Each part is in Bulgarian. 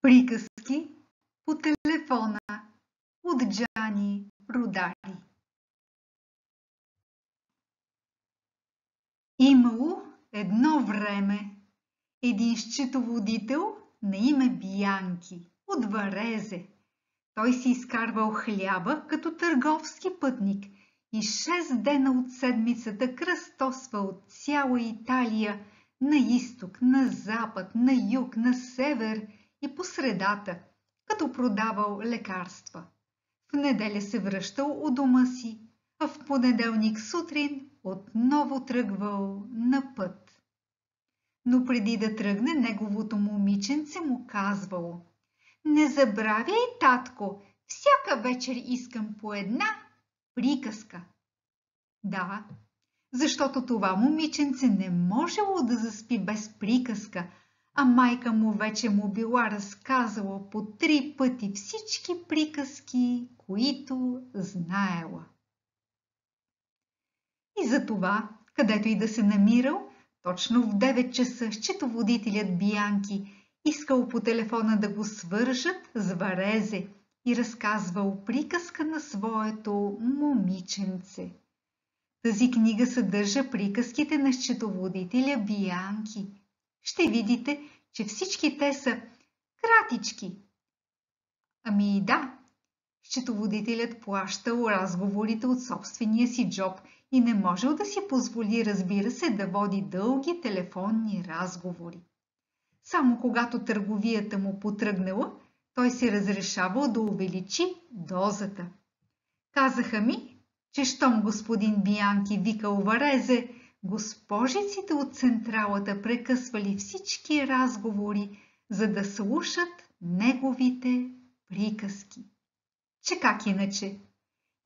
Приказки по телефона от Джани Рудари. Имало едно време един счетоводител на име Бианки от Варезе. Той си изкарвал хляба като търговски пътник и 6 дена от седмицата кръстосвал цяла Италия на изток, на запад, на юг, на север и по средата, като продавал лекарства. В неделя се връщал у дома си, а в понеделник сутрин отново тръгвал на път. Но преди да тръгне, неговото момиченце му казвало: „Не забравяй, татко, всяка вечер искам по една приказка." Да, защото това момиченце не можело да заспи без приказка, а майка му вече му била разказала по 3 пъти всички приказки, които знаела. И затова, където и да се намирал, точно в 9 часа счетоводителят Бианки искал по телефона да го свържат с Варезе и разказвал приказка на своето момиченце. Тази книга съдържа приказките на счетоводителя Бианки. Ще видите, че всички те са кратички. Ами да, счетоводителят плащал разговорите от собствения си джоб и не можел да си позволи, разбира се, да води дълги телефонни разговори. Само когато търговията му потръгнала, той се разрешавал да увеличи дозата. Казаха ми, че щом господин Бианки викал Варезе, госпожиците от централата прекъсвали всички разговори, за да слушат неговите приказки. Че как иначе?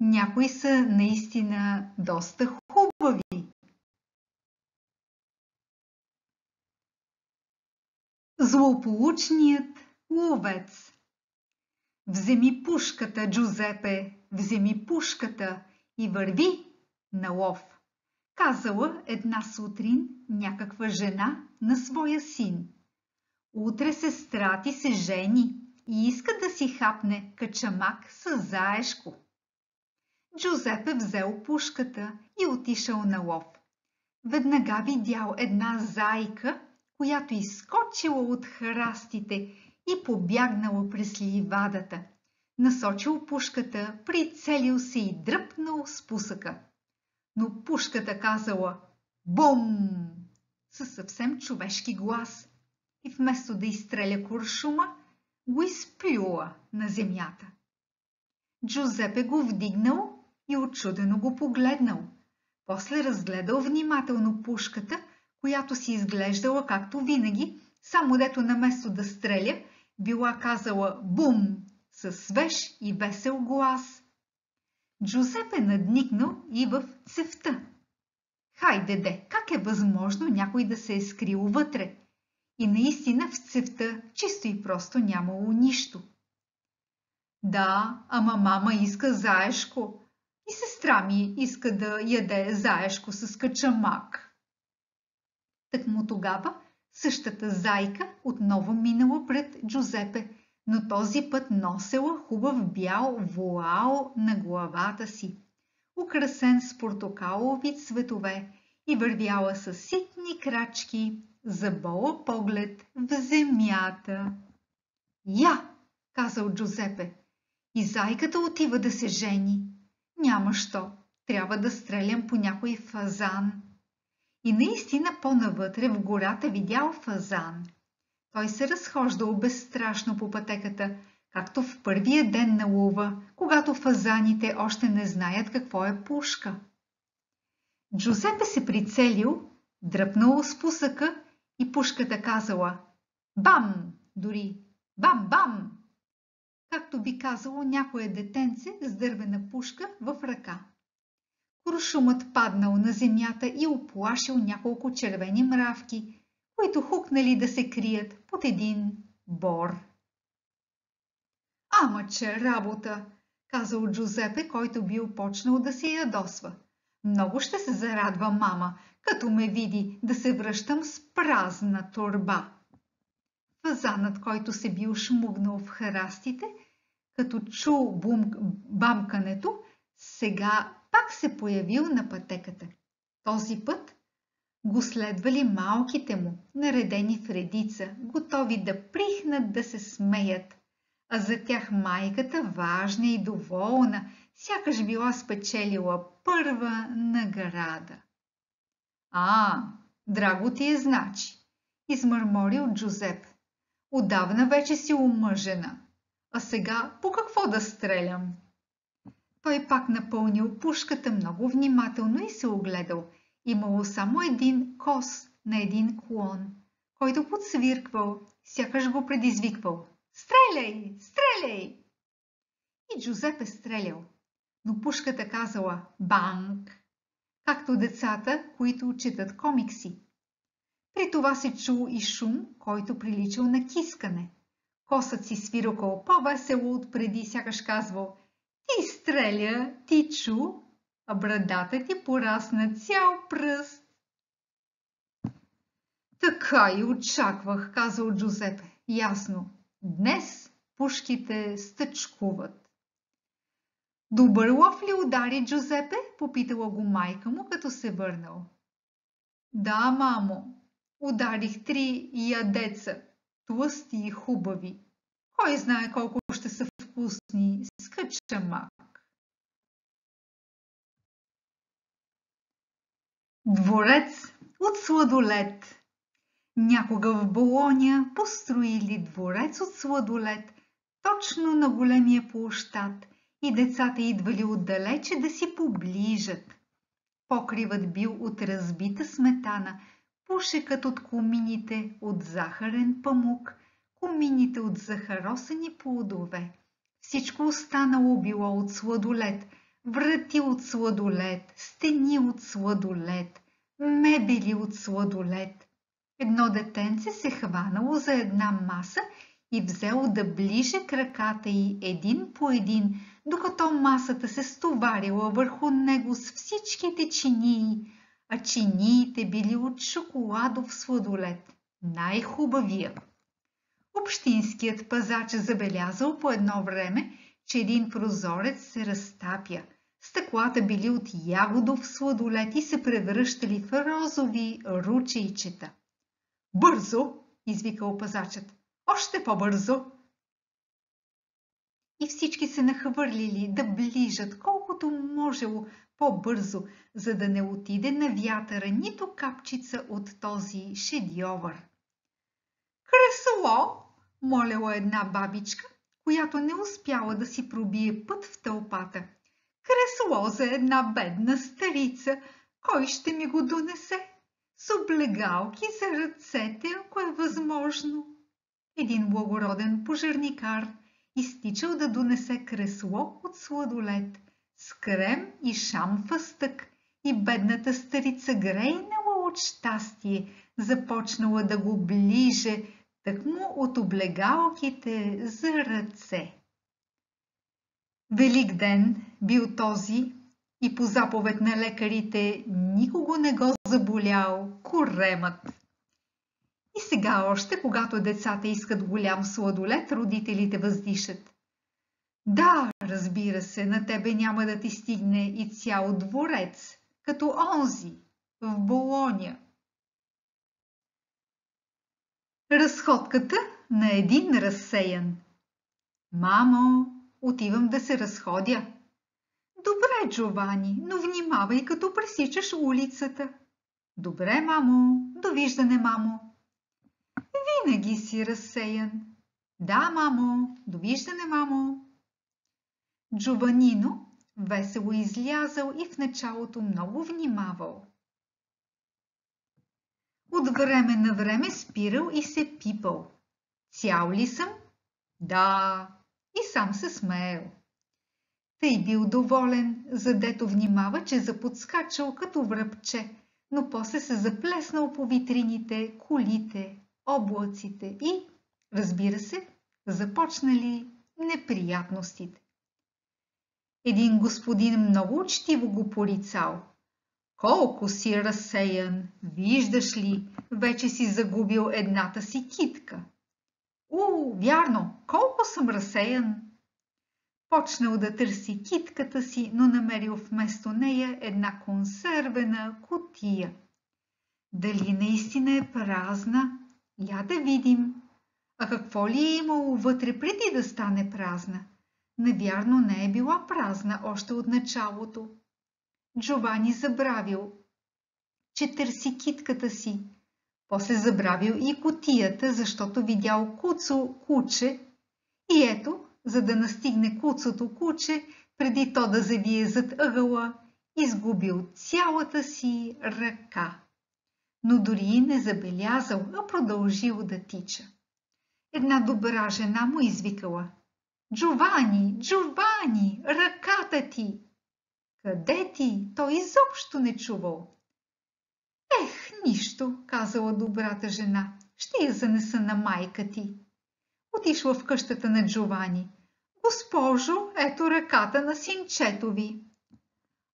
Някои са наистина доста хубави. Злополучният ловец. Вземи пушката, Джузепе, вземи пушката и върви на лов, казала една сутрин някаква жена на своя син. Утре сестра ти се жени и иска да си хапне качамак с заешко. Джузепе взел пушката и отишъл на лов. Веднага видял една зайка, която изскочила от храстите и побягнала през ливадата. Насочил пушката, прицелил се и дръпнал спусъка. Но пушката казала „Бум!" със съвсем човешки глас и вместо да изстреля куршума, го изплюла на земята. Джузепе го вдигнал и учудено го погледнал. После разгледал внимателно пушката, която си изглеждала както винаги, само дето наместо да стреля, била казала „Бум!" със свеж и весел глас. Джузепе надникнал и в цевта. Хайде де, как е възможно някой да се е скрил вътре? И наистина в цевта чисто и просто нямало нищо. Да, ама мама иска заешко и сестра ми иска да яде заешко с качамак. Тъкмо тогава същата зайка отново минала пред Джузепе, но този път носела хубав бял вуал на главата си, украсен с портокалови цветове, и вървяла с ситни крачки, забола поглед в земята. „Я!" казал Джузепе. „И зайката отива да се жени. Няма що, трябва да стрелям по някой фазан." И наистина по-навътре в гората видял фазан. Той се разхождал безстрашно по пътеката, както в първия ден на лова, когато фазаните още не знаят какво е пушка. Джузепе се прицелил, дръпнал спусъка и пушката казала „Бам!" дори „Бам-бам!", както би казало някое детенце с дървена пушка в ръка. Куршумът паднал на земята и уплашил няколко червени мравки, които хукнали да се крият под един бор. „Ама че работа!" казал Джузепе, който бил почнал да се ядосва. „Много ще се зарадва мама, като ме види да се връщам с празна торба." Фазанът, който се бил шмугнал в храстите, като чул бамкането, сега пак се появил на пътеката. Този път го следвали малките му, наредени в редица, готови да прихнат да се смеят, а за тях майката, важна и доволна, сякаш била спечелила първа награда. Драго ти е, значи, измърморил Джузеп. Отдавна вече си омъжена, а сега по какво да стрелям? Той пак напълнил пушката много внимателно и се огледал. Имало само един кос на един клон, който подсвирквал, сякаш го предизвиквал. Стреляй! Стреляй! И Джузеп е стрелял, но пушката казала банк, както децата, които четат комикси. При това се чул и шум, който приличал на кискане. Косът си свирокал по-весело отпреди, сякаш казвал: ти стреля, ти чу, а брадата ти порасна цял пръст. Така и очаквах, казал Джузепе. Ясно, днес пушките стъчкуват. Добър лов ли удари Джузепе? Попитала го майка му, като се върнал. Да, мамо, ударих 3 ядеца, тлъсти и хубави. Кой знае колко ще са вкусни с качамак. Дворец от сладолед. Някога в Болония построили дворец от сладолед точно на големия площад и децата идвали отдалече да си поближат. Покривът бил от разбита сметана, пушекът от комините от захарен памук, комините от захаросани плодове. Всичко останало било от сладолед, врати от сладолед, стени от сладолед, мебели от сладолед. Едно детенце се хванало за една маса и взело да ближе краката й един по един, докато масата се стоварила върху него с всичките чинии, а чиниите били от шоколадов сладолед, най-хубавия. Общинският пазач забелязал по едно време, че един прозорец се разтапя. Стъклата били от ягодов сладолед и се превръщали в розови ручейчета. Бързо! Извикал пазачът. Още по-бързо! И всички се нахвърлили да ближат колкото можело по-бързо, за да не отиде на вятъра нито капчица от този шедьовър. Кресло, молела една бабичка, която не успяла да си пробие път в тълпата. Кресло за една бедна старица, кой ще ми го донесе? С облегалки за ръцете, ако е възможно. Един благороден пожарникар изтичал да донесе кресло от сладолед, с крем и шамфастък, и бедната старица грейнала от щастие, започнала да го ближе, тъкмо от облегалките за ръце. Велик ден бил този и по заповед на лекарите никого не го заболял коремът. И сега още, когато децата искат голям сладолед, родителите въздишат. Да, разбира се, на тебе няма да ти стигне и цял дворец, като онзи в Болония. Разходката на един разсеян. Мамо, отивам да се разходя. Добре, Джовани, но внимавай, като пресичаш улицата. Добре, мамо, довиждане, мамо. Винаги си разсеян. Да, мамо, довиждане, мамо. Джованино весело излязъл и в началото много внимавал. От време на време спирал и се пипал. Цял ли съм? Да, и сам се смеел. Тъй бил доволен, задето внимава, че заподскачал като връбче, но после се заплеснал по витрините, колите, облаците и, разбира се, започнали неприятностите. Един господин много учтиво го порицал. Колко си разсеян, виждаш ли, вече си загубил едната си китка. Вярно, колко съм разсеян! Почнал да търси китката си, но намерил вместо нея една консервена кутия. Дали наистина е празна? Я да видим. А какво ли е имало вътре преди да стане празна? Навярно не е била празна още от началото. Джовани забравил, че търси китката си. После забравил и кутията, защото видял куцо куче. И ето, за да настигне куцото куче, преди то да завие зад ъгъла, изгубил цялата си ръка. Но дори и не забелязал, а продължил да тича. Една добра жена му извикала: Джовани, Джовани, ръката ти! Къде ти? Той изобщо не чувал. Ех, нищо, казала добрата жена, ще я занеса на майка ти. Отишла в къщата на Джовани. Госпожо, ето ръката на синчето ви.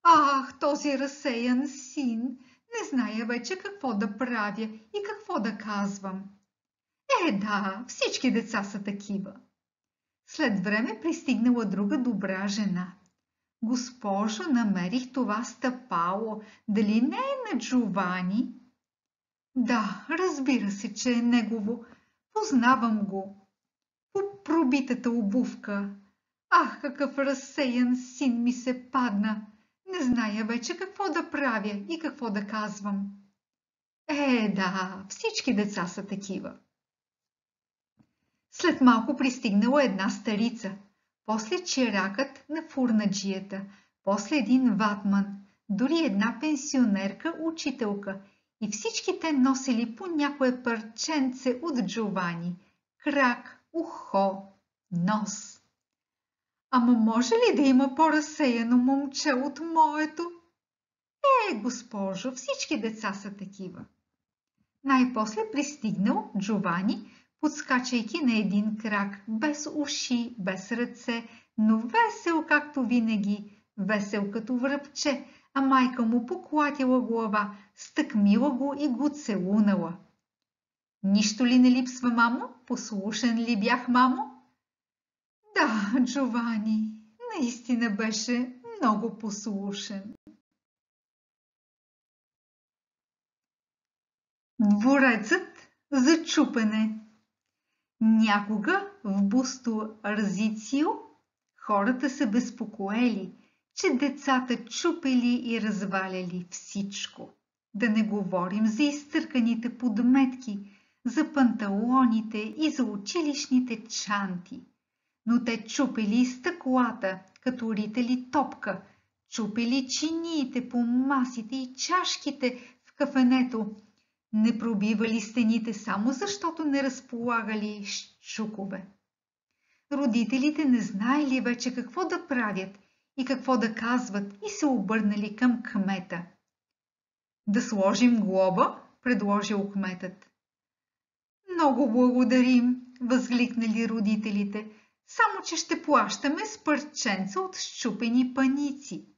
Ах, този разсеян син, не зная вече какво да правя и какво да казвам. Да, всички деца са такива. След време пристигнала друга добра жена. Госпожо, намерих това стъпало. Дали не е на Джовани? Да, разбира се, че е негово. Познавам го. По пробитата обувка. Ах, какъв разсеян син ми се падна. Не зная вече какво да правя и какво да казвам. Да, всички деца са такива. След малко пристигнала една старица, после чиракът на фурнаджията, после един ватман, дори една пенсионерка учителка и всички те носили по някое парченце от Джовани, крак, ухо, нос. Ама може ли да има по-разсеяно момче от моето? Госпожо, всички деца са такива. Най-после пристигнал Джовани, подскачайки на един крак, без уши, без ръце, но весел както винаги, весел като връбче, а майка му поклатила глава, стъкмила го и го целунала. Нищо ли не липсва, мамо? Послушен ли бях, мамо? Да, Джовани, наистина беше много послушен. Дворецът за чупене. Някога в Бусто Арзицио хората се безпокоели, че децата чупели и разваляли всичко. Да не говорим за изтърканите подметки, за панталоните и за училищните чанти. Но те чупели и стъклата, като рители топка, чупели чиниите по масите и чашките в кафенето, не пробивали стените само защото не разполагали с чукове. Родителите не знаели вече какво да правят и какво да казват и се обърнали към кмета. Да сложим глоба, предложил кметът. Много благодарим, възгликнали родителите, само че ще плащаме с парченца от счупени паници.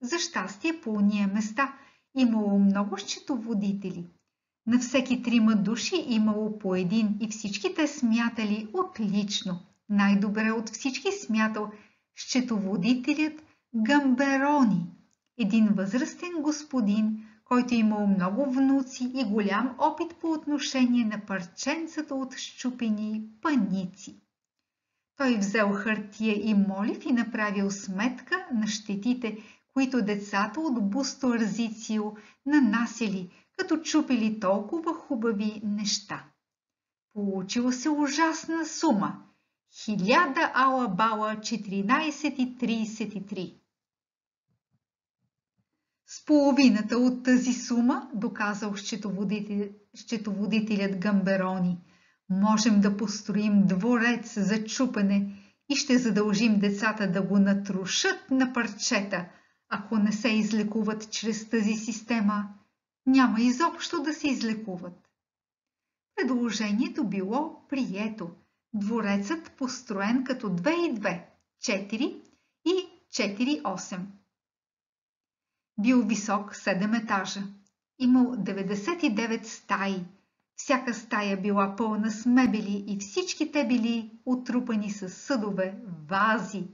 За щастие по уния места имало много счетоводители. На всеки 3 души имало по един и всички те смятали отлично. Най-добре от всички смятал счетоводителят Гамберони, един възрастен господин, който имал много внуци и голям опит по отношение на парченцата от счупени паници. Той взел хартия и молив и направил сметка на щетите, които децата от Бусто Арзицио нанасяли, като чупили толкова хубави неща. Получила се ужасна сума – 1000 алабала 14,33. С половината от тази сума, доказал счетоводителят Гамберони, можем да построим дворец за чупене и ще задължим децата да го натрушат на парчета, ако не се излекуват чрез тази система. Няма изобщо да се излекуват. Предложението било прието. Дворецът построен като 2 и 2, 4 и 4-8. Бил висок 7 етажа. Имал 99 стаи. Всяка стая била пълна с мебели и всички те били отрупани с съдове, вази,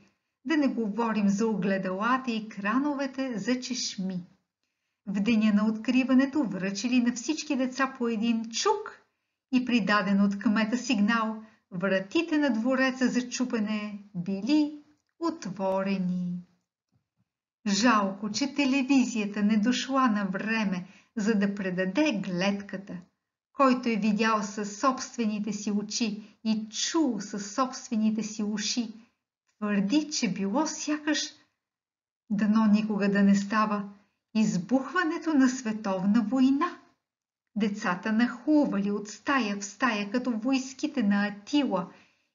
да не говорим за огледалата и крановете за чешми. В деня на откриването връчили на всички деца по един чук и придаден от кмета сигнал, вратите на двореца за чупене били отворени. Жалко, че телевизията не дошла на време, за да предаде гледката. Който е видял със собствените си очи и чул със собствените си уши, твърди, че било сякаш, дано никога да не става, избухването на световна война. Децата нахлували от стая в стая, като войските на Атила,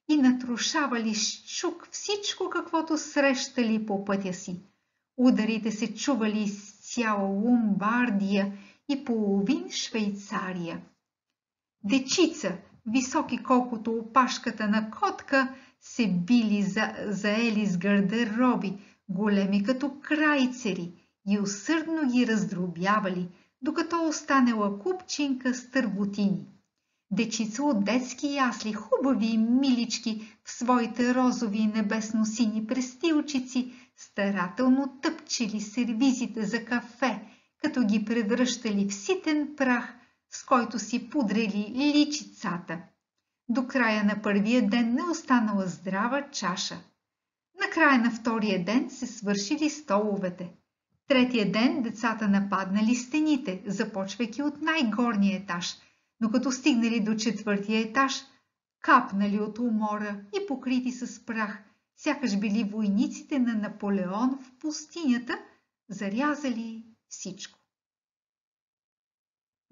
и натрушавали с чук всичко, каквото срещали по пътя си. Ударите се чували из цяла Ломбардия и половин Швейцария. Дечица, високи колкото опашката на котка, се били заели с гардероби, големи като крайцери, и усърдно ги раздробявали, докато останала купчинка с търботини. Дечица от детски ясли, хубави и милички, в своите розови и небесно-сини престилчици, старателно тъпчели сервизите за кафе, като ги превръщали в ситен прах, с който си пудрели личицата. До края на първия ден не останала здрава чаша. Накрая на втория ден се свършили столовете. Третия ден децата нападнали стените, започвайки от най-горния етаж, но като стигнали до четвъртия етаж, капнали от умора и покрити с прах, сякаш били войниците на Наполеон в пустинята, зарязали всичко.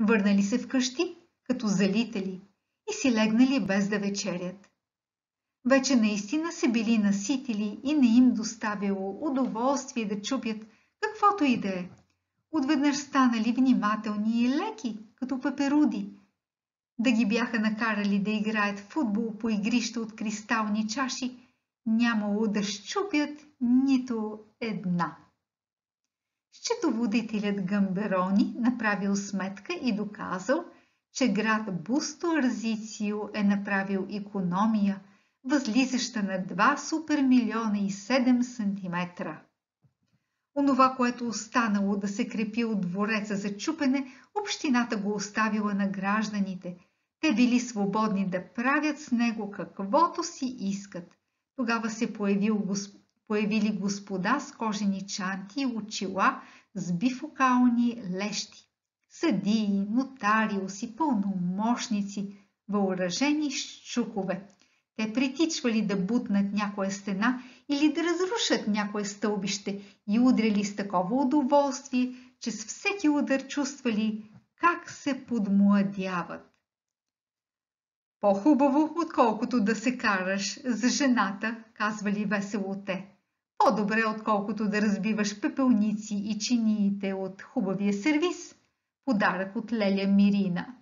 Върнали се вкъщи, като залитали, и си легнали без да вечерят. Вече наистина се били наситили и не им доставило удоволствие да чупят каквото и да е. Отведнъж станали внимателни и леки, като пеперуди. Да ги бяха накарали да играят в футбол по игрище от кристални чаши, нямало да щупят нито една. Счетоводителят Гамберони направил сметка и доказал, че град Бусто Арзицио е направил икономия, възлизаща на 2 супермилиона и 7 сантиметра. Онова, което останало да се крепи от двореца за чупене, общината го оставила на гражданите. Те били свободни да правят с него каквото си искат. Тогава се появили господа с кожени чанти и очила с бифокални лещи, съдии, нотариуси, пълномощници, въоръжени с чукове. Те притичвали да бутнат някоя стена или да разрушат някое стълбище и удряли с такова удоволствие, че с всеки удар чувствали как се подмладяват. По-хубаво, отколкото да се караш за жената, казвали весело те. По-добре, отколкото да разбиваш пепелници и чиниите от хубавия сервиз, подарък от леля Мирина.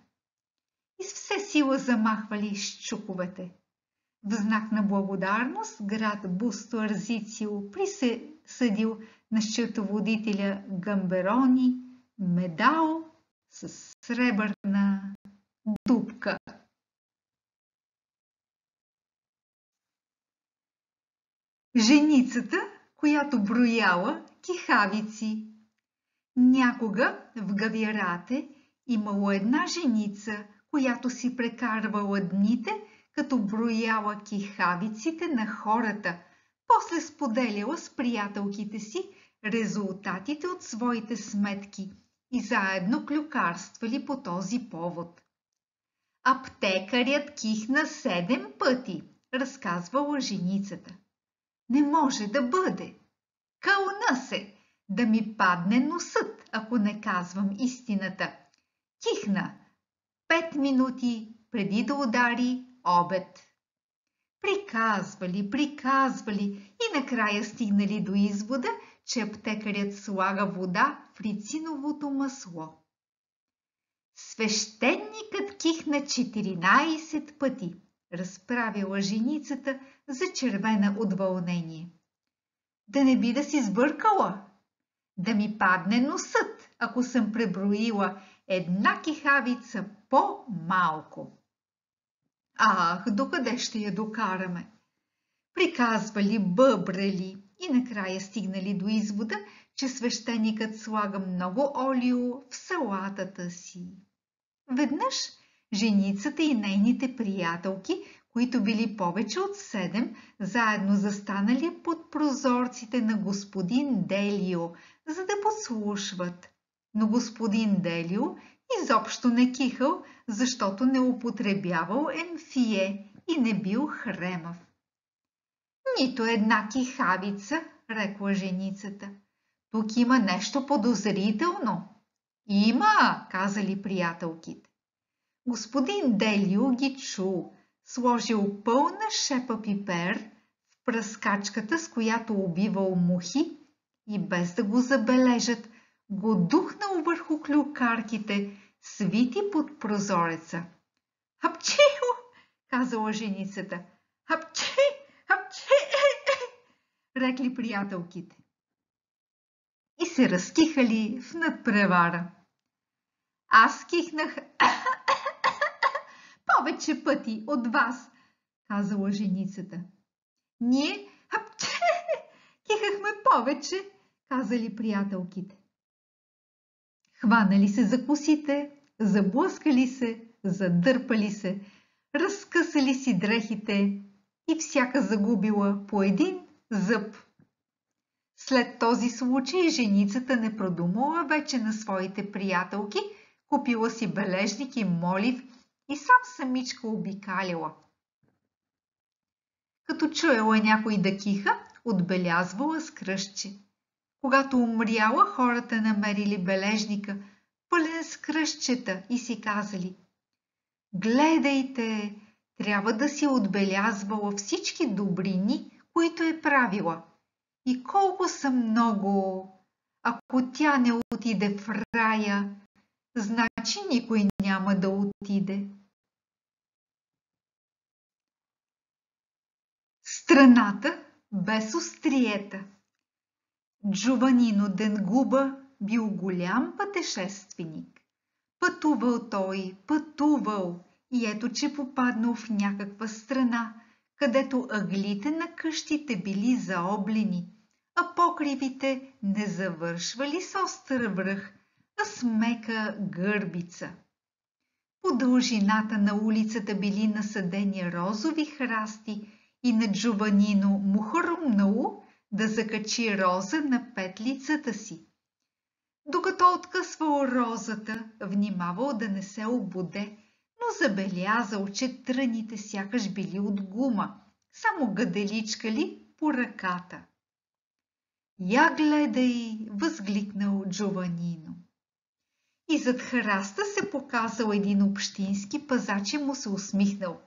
И с все сила замахвали с чуковете. В знак на благодарност град Бусто Арзицио присъдил на счетоводителя Гамберони медал с сребърна дупка. Женицата, която брояла кихавици. Някога в Гавирате имало една женица, която си прекарвала дните, като брояла кихавиците на хората, после споделяла с приятелките си резултатите от своите сметки и заедно клюкарствали по този повод. Аптекарят кихна 7 пъти, разказвала женицата. Не може да бъде. Кълна се, да ми падне носът, ако не казвам истината. Кихна 5 минути преди да удари обед. Приказвали и накрая стигнали до извода, че аптекарят слага вода в рициновото масло. Свещеникът кихна 14 пъти, разправила женицата, зачервена от вълнение. Да не би да си сбъркала? Да ми падне носът, ако съм преброила една кихавица по-малко. Ах, докъде ще я докараме? Приказвали, бъбрали и накрая стигнали до извода, че свещеникът слага много олио в салатата си. Веднъж женицата и нейните приятелки, които били повече от 7, заедно застанали под прозорците на господин Делио, за да подслушват. Но господин Делио изобщо не кихал, защото не употребявал емфие и не бил хремав. Нито една кихавица, рекла женицата. Тук има нещо подозрително. Има, казали приятелките. Господин Делио ги чул, сложил пълна шепа пипер в пръскачката, с която убивал мухи и без да го забележат, го духнал върху клюкарките, свити под прозореца. Хапчио, казала женицата. Хапчи, хапчи, рекли приятелките. И се разкихали в надпревара. Аз кихнах повече пъти от вас, казала женицата. Ние кихахме повече, казали приятелките. Хванали се за косите, заблъскали се, задърпали се, разкъсали си дрехите и всяка загубила по един зъб. След този случай женицата не продумала вече на своите приятелки, купила си бележник и молив и самичка обикаляла. Като чуела някой да киха, отбелязвала с кръстче. Когато умряла, хората намерили бележника, пълен с кръстчета и си казали: гледайте, трябва да си отбелязвала всички добрини, които е правила. И колко са много, ако тя не отиде в рая, значи никой няма да отиде. Страната без остриета. Джованино Денгуба бил голям пътешественик. Пътувал той, пътувал и ето, че попаднал в някаква страна, където ъглите на къщите били заоблени, а покривите не завършвали с остър връх, а с мека гърбица. По дължината на улицата били насадени розови храсти и на Джованино му хрумнало да закачи роза на петлицата си. Докато откъсвал розата, внимавал да не се ободе, но забелязал, че тръните сякаш били от гума, само гаделичкали по ръката. Я гледай, възгликнал Джованино. И зад храста се показал един общински пазач и му се усмихнал.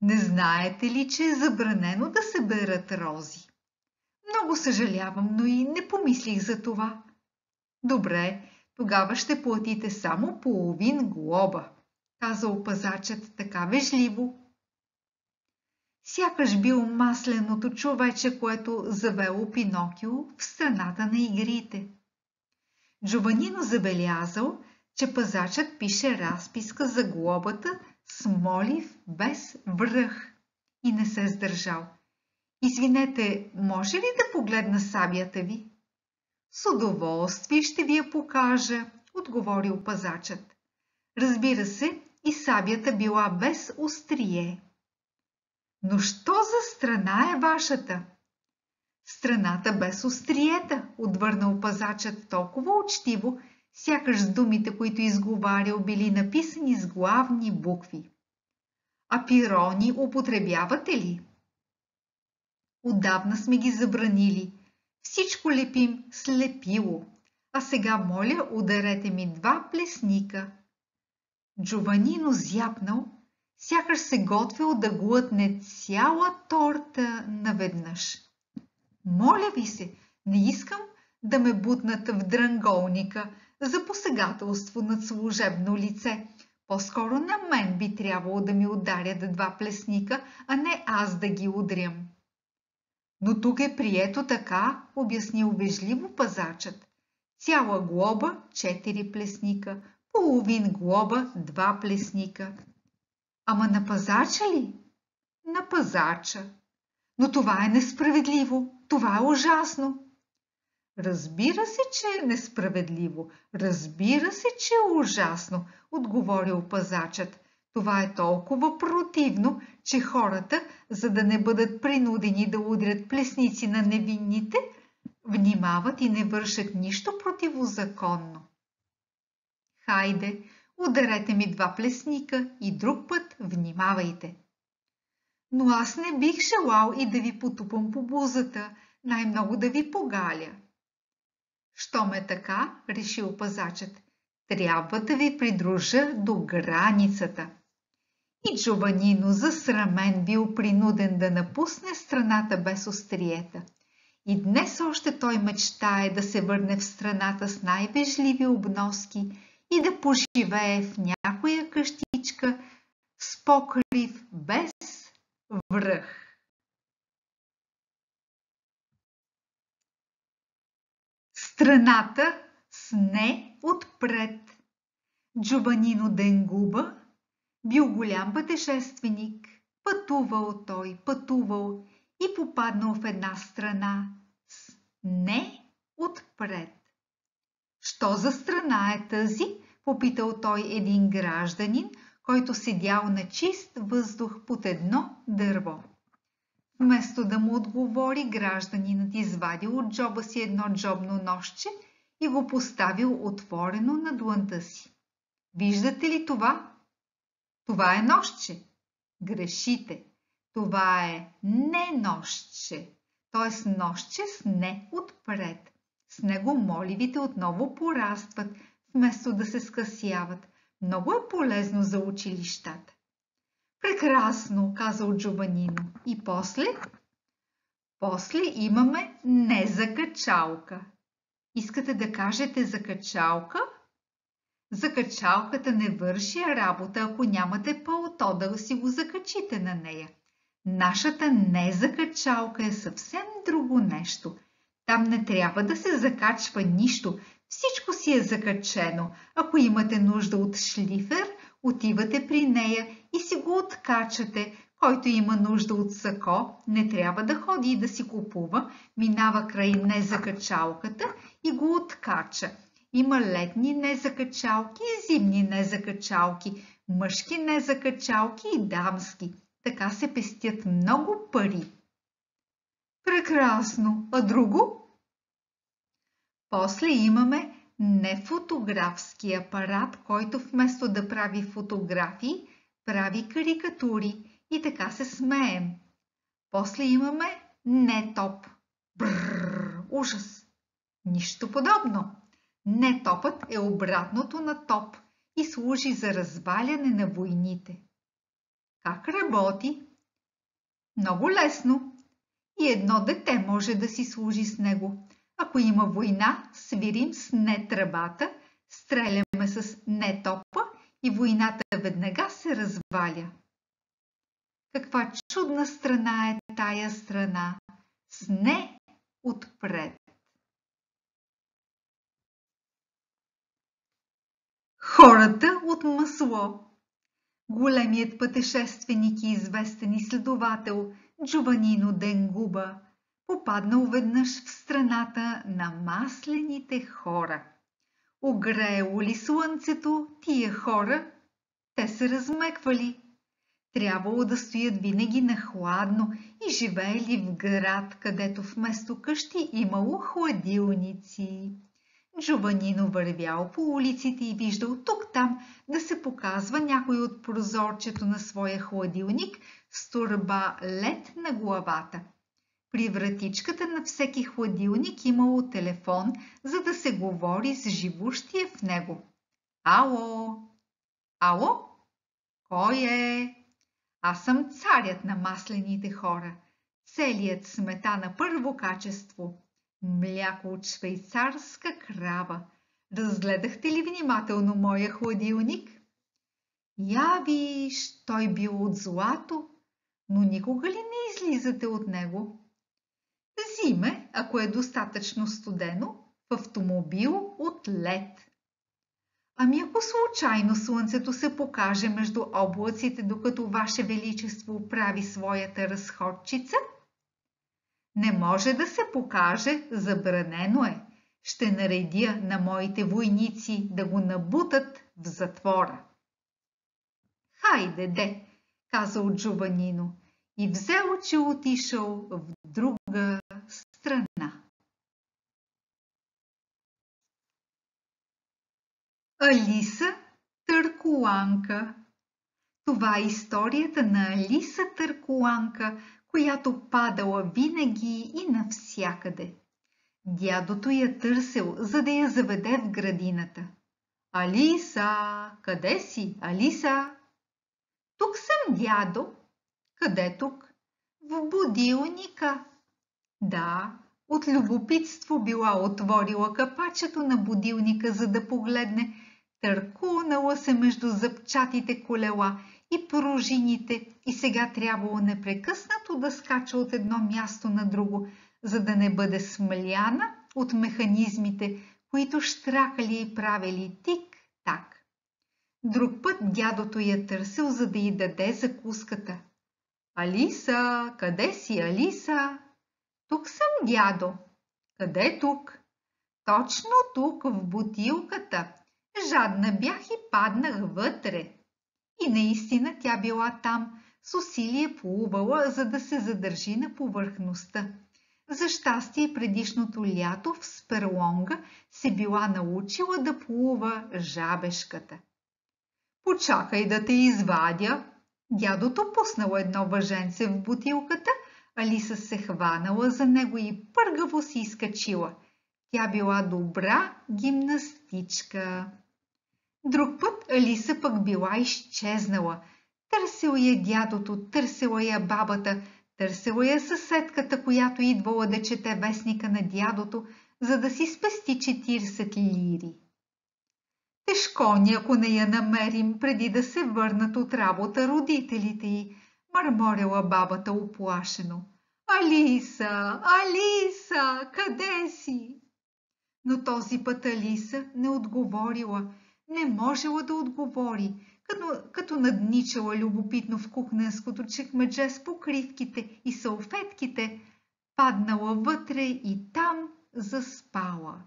Не знаете ли, че е забранено да се берат рози? Много съжалявам, но и не помислих за това. Добре, тогава ще платите само половин глоба, казал пазачът така вежливо. Сякаш бил масленото човече, което завело Пинокио в страната на игрите. Джованино забелязал, че пазачът пише разписка за глобата с молив без връх и не се сдържал. Извинете, може ли да погледна сабята ви? С удоволствие ще ви я покажа, отговорил пазачът. Разбира се, и сабята била без острие. Но що за страна е вашата? Страната без остриета, отвърнал пазачът толкова учтиво, сякаш с думите, които изговарял, били написани с главни букви. А пирони употребявате ли? Отдавна сме ги забранили. Всичко лепим с лепило. А сега, моля, ударете ми 2 плесника. Джованино зяпнал, сякаш се готвил да глътне цяла торта наведнъж. Моля ви се, не искам да ме бутнат в дрънголника за посегателство над служебно лице. По-скоро на мен би трябвало да ми ударят 2 плесника, а не аз да ги удрям. Но тук е прието така, обяснил вежливо пазачът. цяла глоба 4 плесника, половин глоба 2 плесника. Ама на пазача ли? На пазача. Но това е несправедливо, това е ужасно. Разбира се, че е несправедливо, разбира се, че е ужасно, отговорил пазачът. Това е толкова противно, че хората, за да не бъдат принудени да удрят плесници на невинните, внимават и не вършат нищо противозаконно. Хайде, ударете ми 2 плесника и друг път внимавайте. Но аз не бих желал и да ви потупам по бузата, най-много да ви погаля. Щом е така, решил пазачът, трябва да ви придружа до границата. И Джованино, засрамен, бил принуден да напусне страната без остриета. И днес още той мечтае да се върне в страната с най-вежливи обноски и да поживее в някоя къщичка с покрив без връх. Страната с не отпред. Джованино Денгуба бил голям пътешественик. Пътувал и попаднал в една страна с не отпред. Що за страна е тази? Попитал той един гражданин, който седял на чист въздух под едно дърво. Вместо да му отговори, гражданинът извадил от джоба си едно джобно ножче и го поставил отворено на длънта си. Виждате ли това? Това е ножче. Грешите. Това е не ножче, т.е. ножче с не отпред. С него моливите отново порастват, вместо да се скъсяват. Много е полезно за училищата. Прекрасно, казал Джованино. И после? После имаме незакачалка. Искате да кажете закачалка? Закачалката не върши работа, ако нямате палто да си го закачите на нея. Нашата незакачалка е съвсем друго нещо. Там не трябва да се закачва нищо. Всичко си е закачено. Ако имате нужда от шлифер, отивате при нея и си го откачате. Който има нужда от сако, не трябва да ходи и да си купува, минава край незакачалката и го откача. Има летни незакачалки и зимни незакачалки, мъжки незакачалки и дамски. Така се пестят много пари. Прекрасно! А друго? После имаме нефотографски апарат, който вместо да прави фотографии, прави карикатури и така се смеем. После имаме нетоп. Бррр, ужас! Нищо подобно. Нетопът е обратното на топ и служи за разваляне на войните. Как работи? Много лесно. И едно дете може да си служи с него. Ако има война, свирим с не тръбата, стреляме с не топа и войната веднага се разваля. Каква чудна страна е тая страна, с не отпред. Хората от масло. Големият пътешественик и известен изследовател Джованино Денгуба попаднал веднъж в страната на маслените хора. Огреело ли слънцето тия хора? Те се размеквали. Трябвало да стоят винаги на хладно и живеели в град, където вместо къщи имало хладилници. Джованино вървял по улиците и виждал тук-там да се показва някой от прозорчето на своя хладилник с торба лед на главата. При вратичката на всеки хладилник имало телефон, за да се говори с живущия в него. Ало? Ало? Кой е? Аз съм царят на маслените хора. Целият сметана първо качество. Мляко от швейцарска крава. Разгледахте ли внимателно моя хладилник? Я виж, той бил от злато, но никога ли не излизате от него? Зиме, ако е достатъчно студено, в автомобил от лед. Ами ако случайно слънцето се покаже между облаците, докато Ваше Величество прави своята разходчица? Не може да се покаже, забранено е. Ще наредя на моите войници да го набутат в затвора. Хайде, де, казал Джованино и взел, че отишъл в друга страна. Алиса Търкуланка. Това е историята на Алиса Търкуланка, която падала винаги и навсякъде. Дядото я търсил, за да я заведе в градината. Алиса, къде си, Алиса? Тук съм, дядо. Къде тук? В будилника. Да, от любопитство била отворила капачето на будилника, за да погледне. Търкунала се между зъбчатите колела и пружините и сега трябвало непрекъснато да скача от едно място на друго, за да не бъде смляна от механизмите, които щракали и правили тик-так. Друг път дядото я търсил, за да й даде закуската. Алиса, къде си, Алиса? Тук съм, дядо. Къде тук? Точно тук, в бутилката. Жадна бях и паднах вътре. И наистина тя била там, с усилие плувала, за да се задържи на повърхността. За щастие предишното лято в Сперлонга се била научила да плува жабешката. Почакай да те извадя. Дядото пуснал едно въженце в бутилката, Алиса се хванала за него и пъргаво си изкачила. Тя била добра гимнастичка. Друг път Алиса пък била изчезнала. Търсила я дядото, търсила я бабата, търсила я съседката, която идвала да чете вестника на дядото, за да си спести 40 лири. Тежко ни, ако не я намерим, преди да се върнат от работа родителите й, мърморила бабата уплашено. Алиса, Алиса, къде си? Но този път Алиса не отговорила, не можела да отговори, като надничала любопитно в кухненското чекмедже с покривките и салфетките, паднала вътре и там заспала.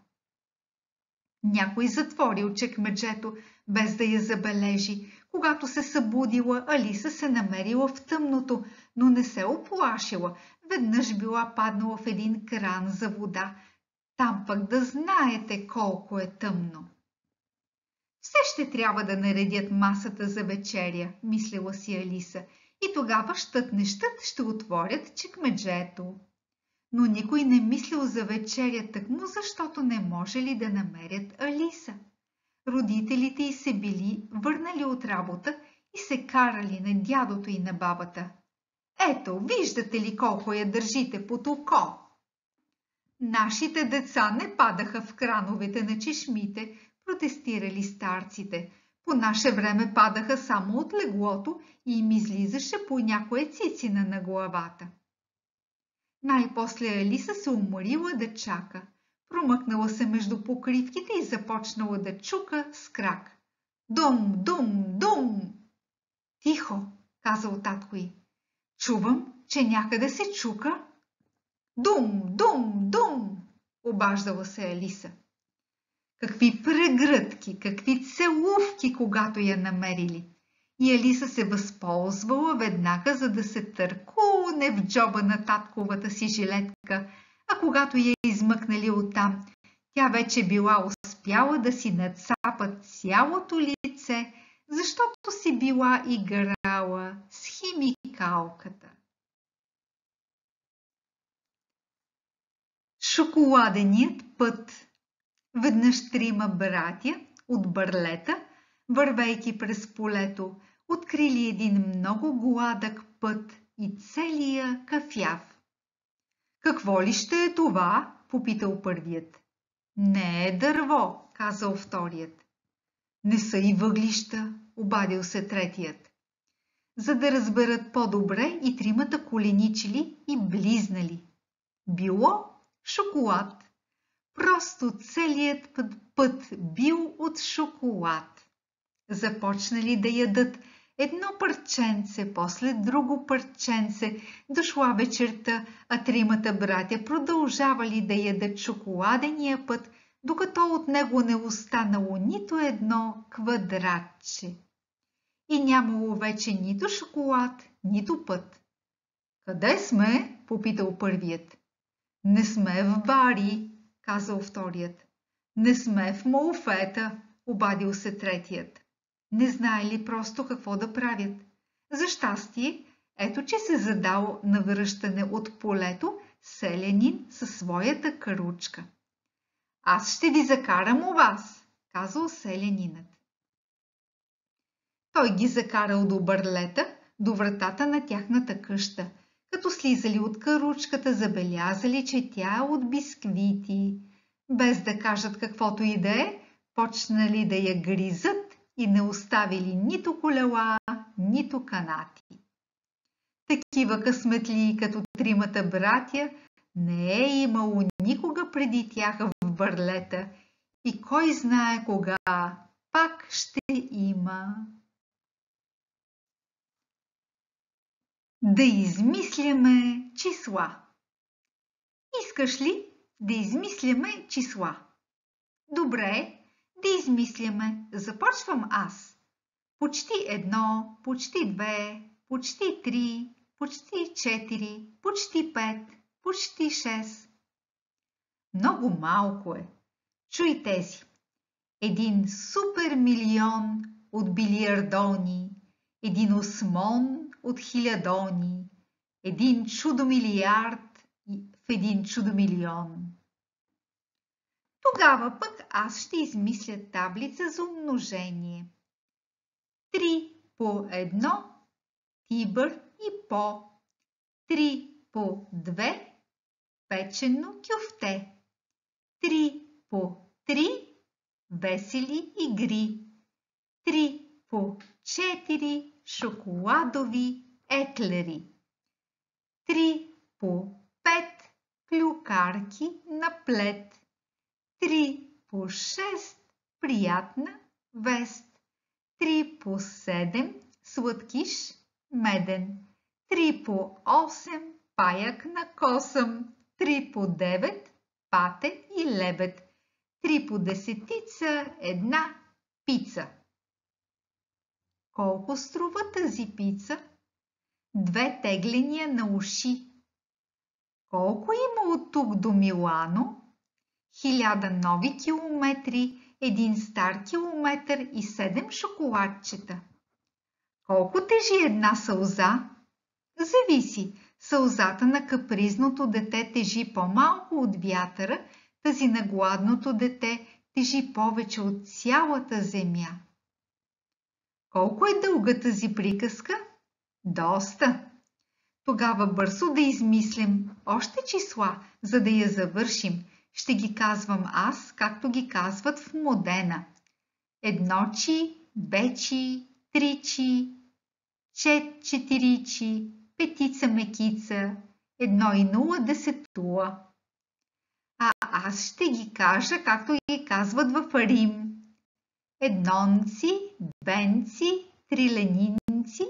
Някой затворил чекмеджето, без да я забележи. Когато се събудила, Алиса се намерила в тъмното, но не се оплашила. Веднъж била паднала в един кран за вода. Там пък да знаете колко е тъмно. Все ще трябва да наредят масата за вечеря, мислила си Алиса, и тогава щът не щът ще отворят чекмеджето. Но никой не мислил за вечеря, тъкмо защото не можели да намерят Алиса. Родителите й се били върнали от работа и се карали на дядото и на бабата. Ето, виждате ли колко я държите под око? Нашите деца не падаха в крановете на чешмите, протестирали старците. По наше време падаха само от леглото и им излизаше по някоя цицина на главата. Най-после Алиса се уморила да чака. Промъкнала се между покривките и започнала да чука с крак. Дум, дум, дум! Тихо, казал татко й. Чувам, че някъде се чука. Дум, дум, дум! Обаждала се Алиса. Какви прегръдки, какви целувки, когато я намерили. И Алиса се възползвала веднага, за да се търкуне в джоба на татковата си жилетка, а когато я измъкнали оттам, тя вече била успяла да си нацапа цялото лице, защото си била играла с химикалката. Шоколаденият път. Веднъж трима братя от Бърлета, вървейки през полето, открили един много гладък път и целия кафяв. Какво ли ще е това? Попитал първият. Не е дърво, казал вторият. Не са и въглища, обадил се третият. За да разберат по-добре, и тримата коленичили и близнали. Било шоколад. Просто целият път бил от шоколад. Започнали да ядат едно парченце, после друго парченце. Дошла вечерта, а тримата братя продължавали да ядат шоколадения път, докато от него не останало нито едно квадратче. И нямало вече нито шоколад, нито път. Къде сме? Попитал първият. Не сме в Бари, казал вторият. Не сме в Молфета, обадил се третият. Не знаели просто какво да правят. За щастие, ето че се задал на връщане от полето селянин със своята каручка. Аз ще ви закарам у вас, казал селянинът. Той ги закарал до бърлета, до вратата на тяхната къща. Като слизали от каручката, забелязали, че тя е от бисквити. Без да кажат каквото и да е, почнали да я гризат и не оставили нито колела, нито канати. Такива късметли, като тримата братя, не е имало никога преди тях в бърлета и кой знае кога пак ще има. Да измисляме числа. Искаш ли да измисляме числа? Добре, да измисляме. Започвам аз. Почти 1, почти 2, почти 3, почти 4, почти 5, почти 6. Много малко е. Чуй тези. Един супер милион от билиардони, един осмон от хилядони, един чудомилиард в един чудомилион. Тогава пък аз ще измисля таблица за умножение. 3 по 1, тибър и по. 3 по 2, печено кюфте. 3 по 3, весели игри. 3 по 4, шоколадови еклери. 3 по 5, клюкарки на плед. 3 по 6, приятна вест. 3 по 7, сладкиш меден. 3 по 8, паяк на косъм. 3 по 9, пате и лебед. 3 по 10, една пица. Колко струва тази пица? 2 тегления на уши. Колко има от тук до Милано? 1000 нови километри, 1 стар километър и 7 шоколадчета. Колко тежи една сълза? Зависи. Сълзата на капризното дете тежи по-малко от вятъра, тази на гладното дете тежи повече от цялата земя. Колко е дълга тази приказка? Доста. Тогава бързо да измислим още числа, за да я завършим. Ще ги казвам аз, както ги казват в Модена. 1-чи, 2-чи, 3-чи, 4-чи, 5-ца мекица, 1,0 десетула. А аз ще ги кажа, както ги казват в Рим. 1-ци, 2-ци, 3-ленинци,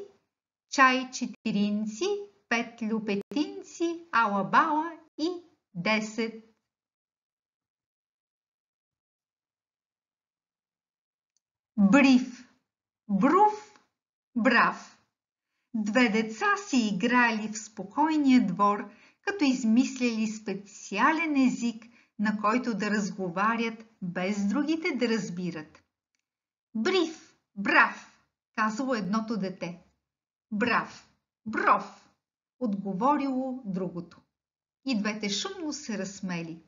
чай 4-ци, 5 алабала и 10. Брив, брув, брав. 2 деца си играли в спокойния двор, като измисляли специален език, на който да разговарят, без другите да разбират. Брив, брав, казало едното дете. Брав, бров, отговорило другото. И двете шумно се разсмели.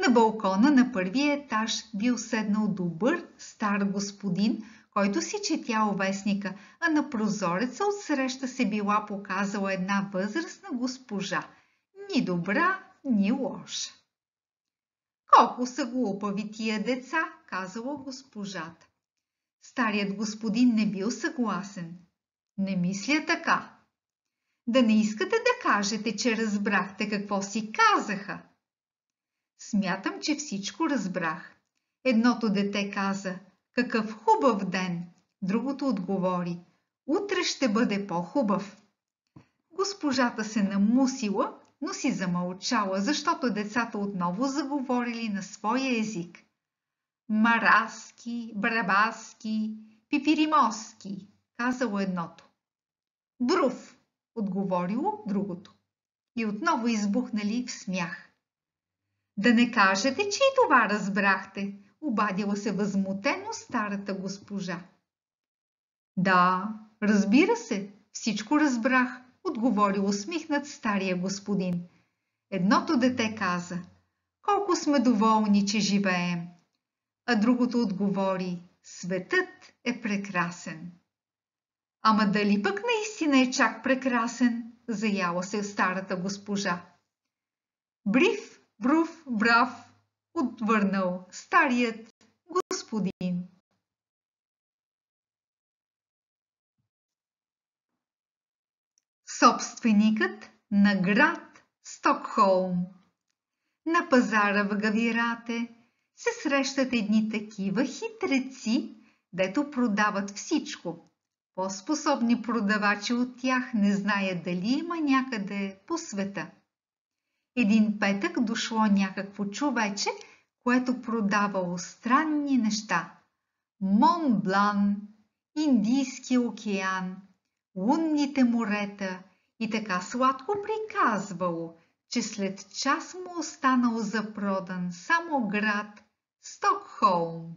На балкона на първия етаж бил седнал добър стар господин, който си четял вестника, а на прозореца отсреща се била показала една възрастна госпожа, ни добра, ни лоша. Колко са глупави тия деца, казала госпожата. Старият господин не бил съгласен. Не мисля така. Да не искате да кажете, че разбрахте какво си казаха. Смятам, че всичко разбрах. Едното дете каза: какъв хубав ден! Другото отговори: утре ще бъде по-хубав. Госпожата се намусила, но си замълчала, защото децата отново заговорили на своя език. Мараски, барабаски, пипиримоски, казало едното. Бруф, отговорило другото. И отново избухнали в смях. Да не кажете, че и това разбрахте, обадила се възмутено старата госпожа. Да, разбира се, всичко разбрах, отговорил усмихнат стария господин. Едното дете каза: колко сме доволни, че живеем. А другото отговори: светът е прекрасен. Ама дали пък наистина е чак прекрасен, заяла се старата госпожа. Бриф, бруф, брав, отвърнал старият господин. Собственикът на град Стокхолм. На пазара в Гавирате се срещат едни такива хитреци, дето продават всичко. По-способни продавачи от тях не знаят дали има някъде по света. Един петък дошло някакво човече, което продавало странни неща. Мон Блан, Индийски океан, лунните морета и така сладко приказвало, че след час му останало за продан само град Стокхолм.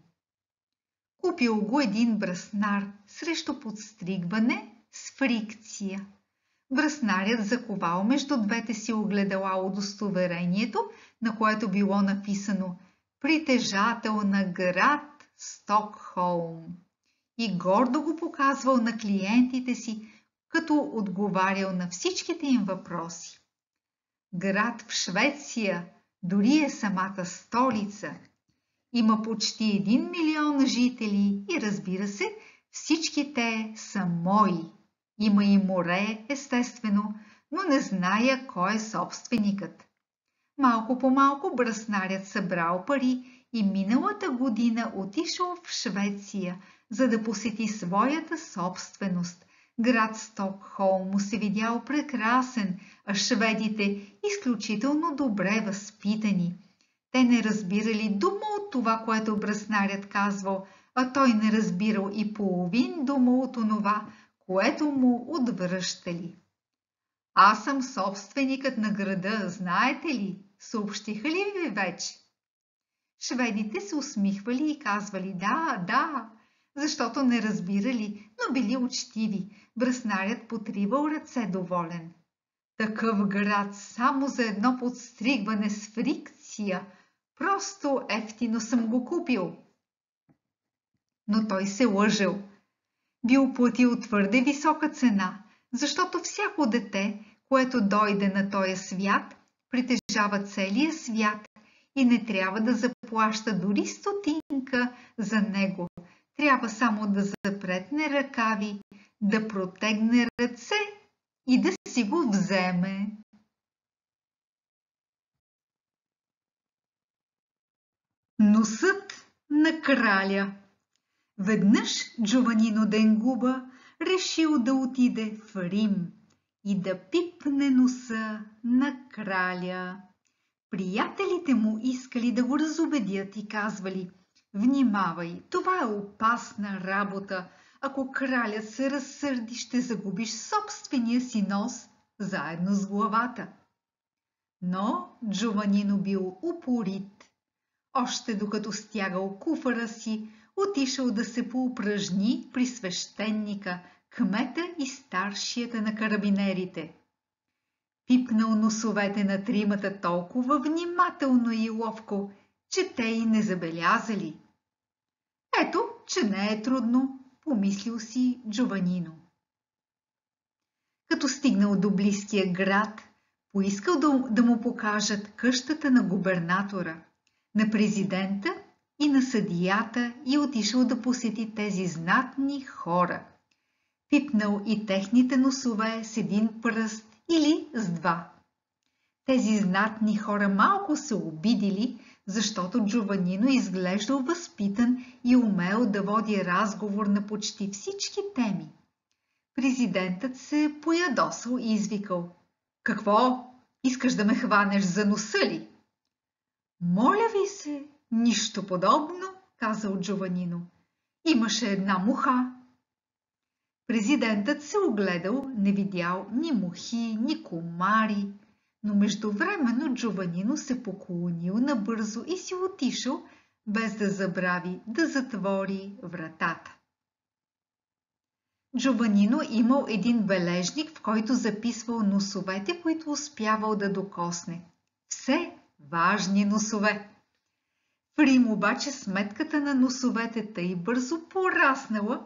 Купил го един браснар срещу подстригване с фрикция. Браснарят заковал между двете си огледала удостоверението, на което било написано притежател на град Стокхолм, и гордо го показвал на клиентите си, като отговарял на всичките им въпроси. Град в Швеция, дори е самата столица. Има почти 1 милион жители и, разбира се, всички те са мои. Има и море, естествено, но не зная кой е собственикът. Малко по малко браснарят събрал пари и миналата година отишъл в Швеция, за да посети своята собственост. Град Стокхолм му се видял прекрасен, а шведите изключително добре възпитани. Те не разбирали дума от това, което браснарят казвал, а той не разбирал и половин дума от онова, което му отвръщали. Аз съм собственикът на града, знаете ли? Съобщиха ли ви вече? Шведите се усмихвали и казвали да, защото не разбирали, но били учтиви. Браснарят потривал ръце доволен. Такъв град само за едно подстригване с фрикция. Просто ефтино съм го купил. Но той се лъжел. Бил платил твърде висока цена, защото всяко дете, което дойде на този свят, притежава целия свят и не трябва да заплаща дори стотинка за него. Трябва само да запретне ръкави, да протегне ръце и да си го вземе. Носът на краля. Веднъж Джованино Денгуба решил да отиде в Рим и да пипне носа на краля. Приятелите му искали да го разубедят и казвали: внимавай, това е опасна работа. Ако кралят се разсърди, ще загубиш собствения си нос заедно с главата. Но Джованино бил упорит. Още докато стягал куфара си, отишъл да се поупражни при свещеника, кмета и старшията на карабинерите. Пипнал носовете на тримата толкова внимателно и ловко, че те и не забелязали. Ето, че не е трудно, помислил си Джованино. Като стигнал до близкия град, поискал да му покажат къщата на губернатора, на президента и на съдията и отишъл да посети тези знатни хора. Пипнал и техните носове с един пръст или с два. Тези знатни хора малко се обидили, защото Джованино изглеждал възпитан и умел да води разговор на почти всички теми. Президентът се поядосал и извикал: „Какво? Искаш да ме хванеш за носа ли?“ „Моля ви се, нищо подобно“, казал Джованино. „Имаше една муха.“ Президентът се огледал, не видял ни мухи, ни комари, но междувременно Джованино се поклонил набързо и си отишъл, без да забрави да затвори вратата. Джованино имал един бележник, в който записвал носовете, които успявал да докосне. Все важни носове. В Рим обаче сметката на носовете тъй бързо пораснала,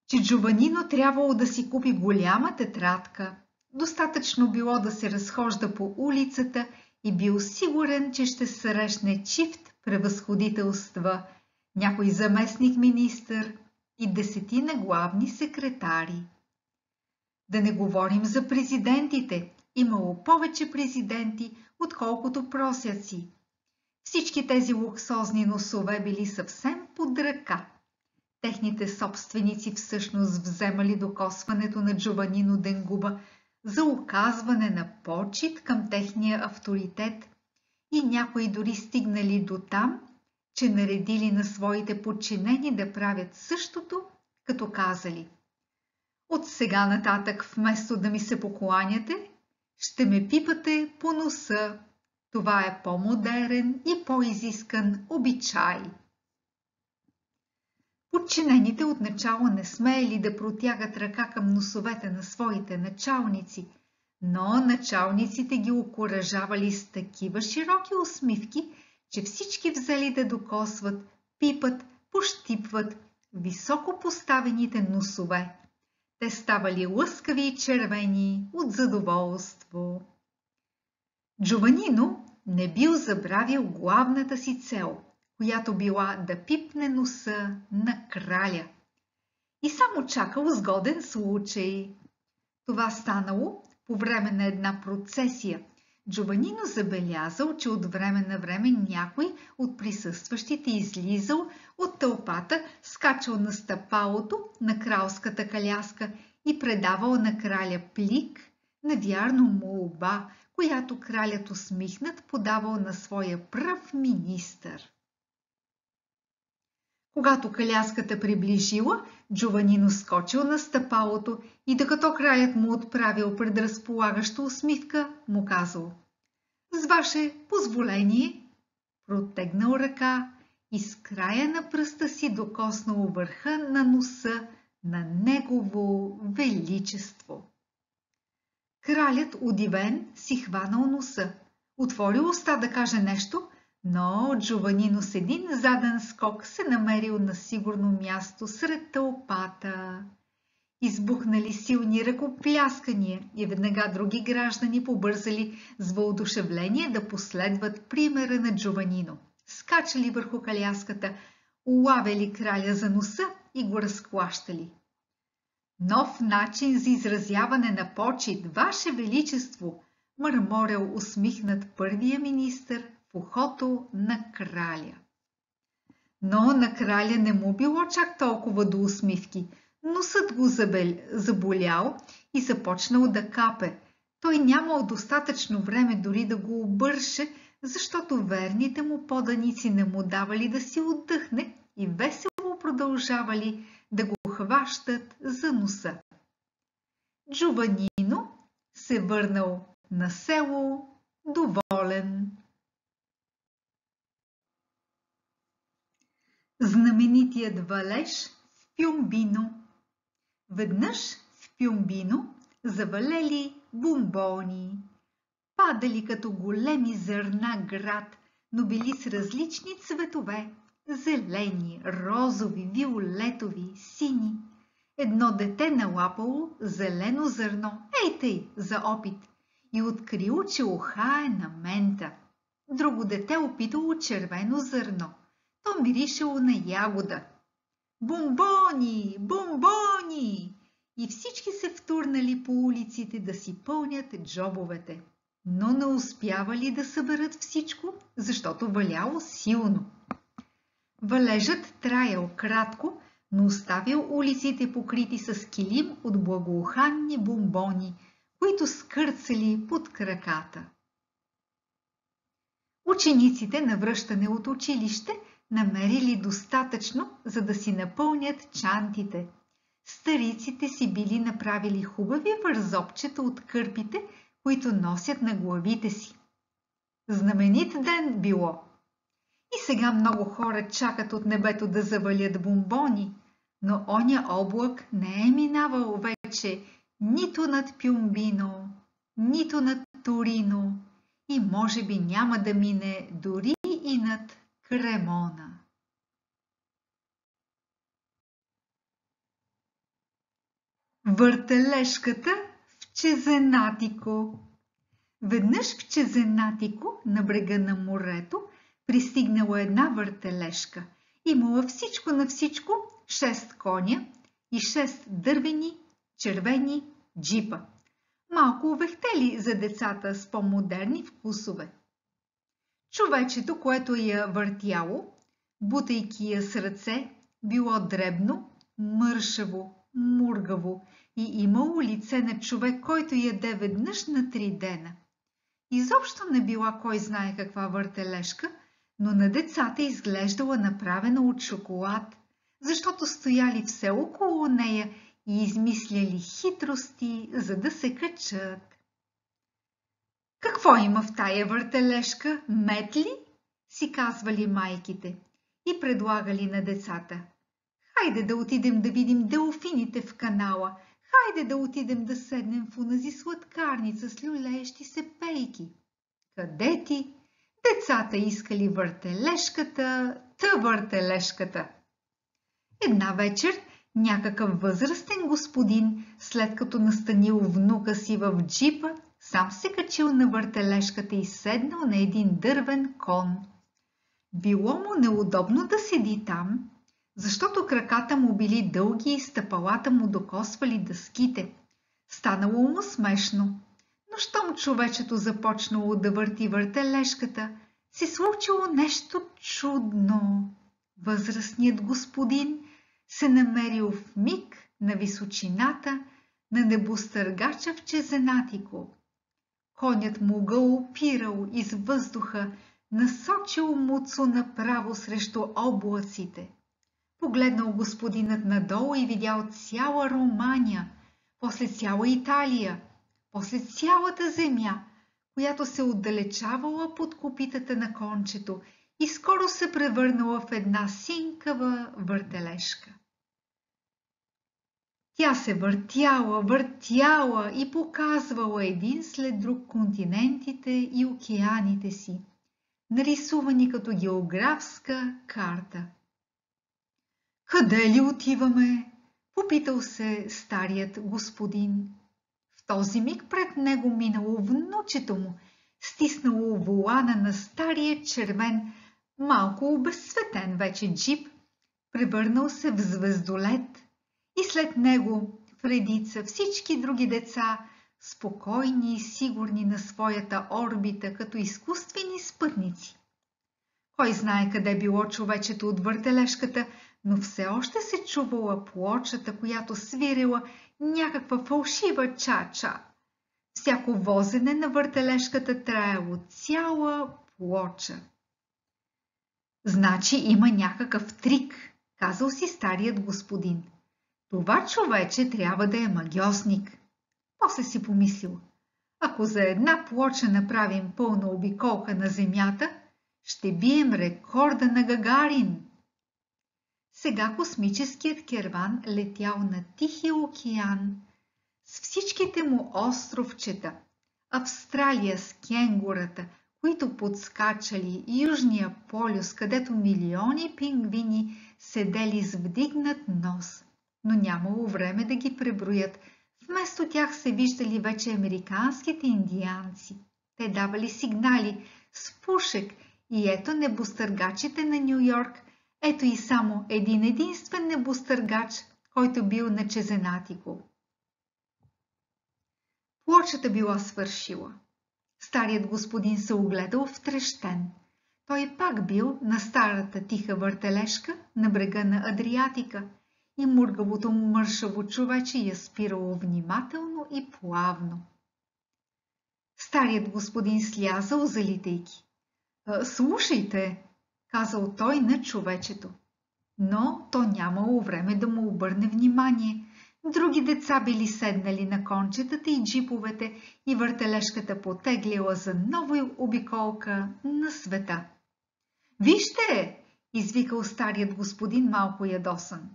че Джованино трябвало да си купи голяма тетрадка. Достатъчно било да се разхожда по улицата и бил сигурен, че ще срещне чифт превъзходителства, някой заместник министър и 10 главни секретари. Да не говорим за президентите. Имало повече президенти, отколкото просяци. Всички тези луксозни носове били съвсем под ръка. Техните собственици всъщност вземали докосването на Джованино Денгуба за оказване на почит към техния авторитет и някои дори стигнали до там, че наредили на своите подчинени да правят същото, като казали: „От сега нататък, вместо да ми се покланяте, ще ме пипате по носа. Това е по-модерен и по-изискан обичай.“ Подчинените отначало не смеели да протягат ръка към носовете на своите началници, но началниците ги окуражавали с такива широки усмивки, че всички взели да докосват, пипат, пощипват високо поставените носове. Те ставали лъскави и червени от задоволство. Джованино не бил забравил главната си цел, която била да пипне носа на краля. И само чакал сгоден случай. Това станало по време на една процесия. Джованино забелязал, че от време на време някой от присъстващите излизал от тълпата, скачал на стъпалото на кралската каляска и предавал на краля плик, навярно молба, която кралят усмихнат подавал на своя пръв министър. Когато каляската приближила, Джованино скочил на стъпалото и докато кралят му отправил предразполагаща усмивка, му казал: „С ваше позволение“, протегнал ръка и с края на пръста си докоснал върха на носа на негово величество. Кралят, удивен, си хванал носа, отворил уста да каже нещо, но Джованино с един заден скок се намерил на сигурно място сред тълпата. Избухнали силни ръкопляскания и веднага други граждани побързали с въодушевление да последват примера на Джованино. Скачали върху каляската, улавяли краля за носа и го разклащали. „Нов начин за изразяване на почит, Ваше Величество!“ мърморел усмихнат първия министър в ухото на краля. Но на краля не му било чак толкова до усмивки. Носът го заболял и започнал да капе. Той нямал достатъчно време дори да го обърше, защото верните му поданици не му давали да си отдъхне и весело продължавали да го хващат за носа. Джованино се върнал на село доволен. Знаменитият валеж в Пюмбино. Веднъж в Пюмбино завалели бомбони. Падали като големи зърна град, но били с различни цветове – зелени, розови, виолетови, сини. Едно дете налапало зелено зърно, ей тъй, за опит, и открило, че ухае на мента. Друго дете опитало червено зърно. То миришело на ягода. Бомбони! Бомбони! И всички се втурнали по улиците да си пълнят джобовете. но не успявали да съберат всичко, защото валяло силно. Валежът траял кратко, но оставил улиците покрити с килим от благоуханни бомбони, които скърцали под краката. Учениците на връщане от училище намерили достатъчно, за да си напълнят чантите. Стариците си били направили хубави вързопчета от кърпите, които носят на главите си. Знаменит ден било. И сега много хора чакат от небето да завалят бомбони, но оня облак не е минавал вече нито над Пюмбино, нито над Торино и може би няма да мине дори и над Кремона. Въртележката в Чезенатико. Веднъж в Чезенатико, на брега на морето, пристигнала една въртележка. Имала всичко на всичко, 6 коня и 6 дървени, червени джипа. Малко увехтели за децата с по-модерни вкусове. Човечето, което я въртяло, бутайки я с ръце, било дребно, мършаво, мургаво и имало лице на човек, който яде веднъж на 3 дена. Изобщо не била кой знае каква въртележка, но на децата изглеждала направена от шоколад, защото стояли все около нея и измисляли хитрости, за да се качат. Какво има в тая въртележка? Мед ли? Си казвали майките и предлагали на децата. Хайде да отидем да видим делфините в канала, хайде да отидем да седнем в онази сладкарница с люлеещи се пейки. Къде ти? Децата искали въртележката, въртележката. Една вечер някакъв възрастен господин, след като настанил внука си в джипа, сам се качил на въртележката и седнал на един дървен кон. Било му неудобно да седи там, защото краката му били дълги и стъпалата му докосвали дъските. Станало му смешно, но щом човечето започнало да върти въртележката, се случило нещо чудно. Възрастният господин се намерил в миг на височината на небостъргача в Чезенатико. Конят му го опирал из въздуха, насочил муцо направо срещу облаците. Погледнал господинът надолу и видял цяла Романия, после цяла Италия, после цялата земя, която се отдалечавала под копитата на кончето и скоро се превърнала в една синкава въртележка. Тя се въртяла и показвала един след друг континентите и океаните си, нарисувани като географска карта. Къде ли отиваме? Попитал се старият господин. В този миг пред него минало внучето му, стиснало волана на стария червен, малко обезсветен вече джип, превърнал се в звездолет и след него в редица всички други деца, спокойни и сигурни на своята орбита, като изкуствени спътници. Кой знае къде било човечето от въртележката, но все още се чувала плочата, която свирила някаква фалшива чача. Всяко возене на въртележката траяло цяла плоча. Значи има някакъв трик, казал си старият господин. Това човече трябва да е магьосник. После си помислил, ако за една плоча направим пълна обиколка на земята, ще бием рекорда на Гагарин. Сега космическият керван летял на Тихия океан с всичките му островчета, Австралия с кенгурата, които подскачали, Южния полюс, където милиони пингвини седели с вдигнат нос, но нямало време да ги преброят. Вместо тях се виждали вече американските индианци. Те давали сигнали с пушек и ето небостъргачите на Ню Йорк, ето и само един единствен небостъргач, който бил на Чезенатико. Плочата била свършила. Старият господин се огледал втрещен. Той пак бил на старата тиха въртележка на брега на Адриатика и мургавото мършаво човече я спирало внимателно и плавно. Старият господин слязал, залитайки. Слушайте, казал той на човечето. Но то нямало време да му обърне внимание. Други деца били седнали на кончетата и джиповете и въртележката потеглила за нова обиколка на света. Вижте! Извикал старият господин малко ядосан.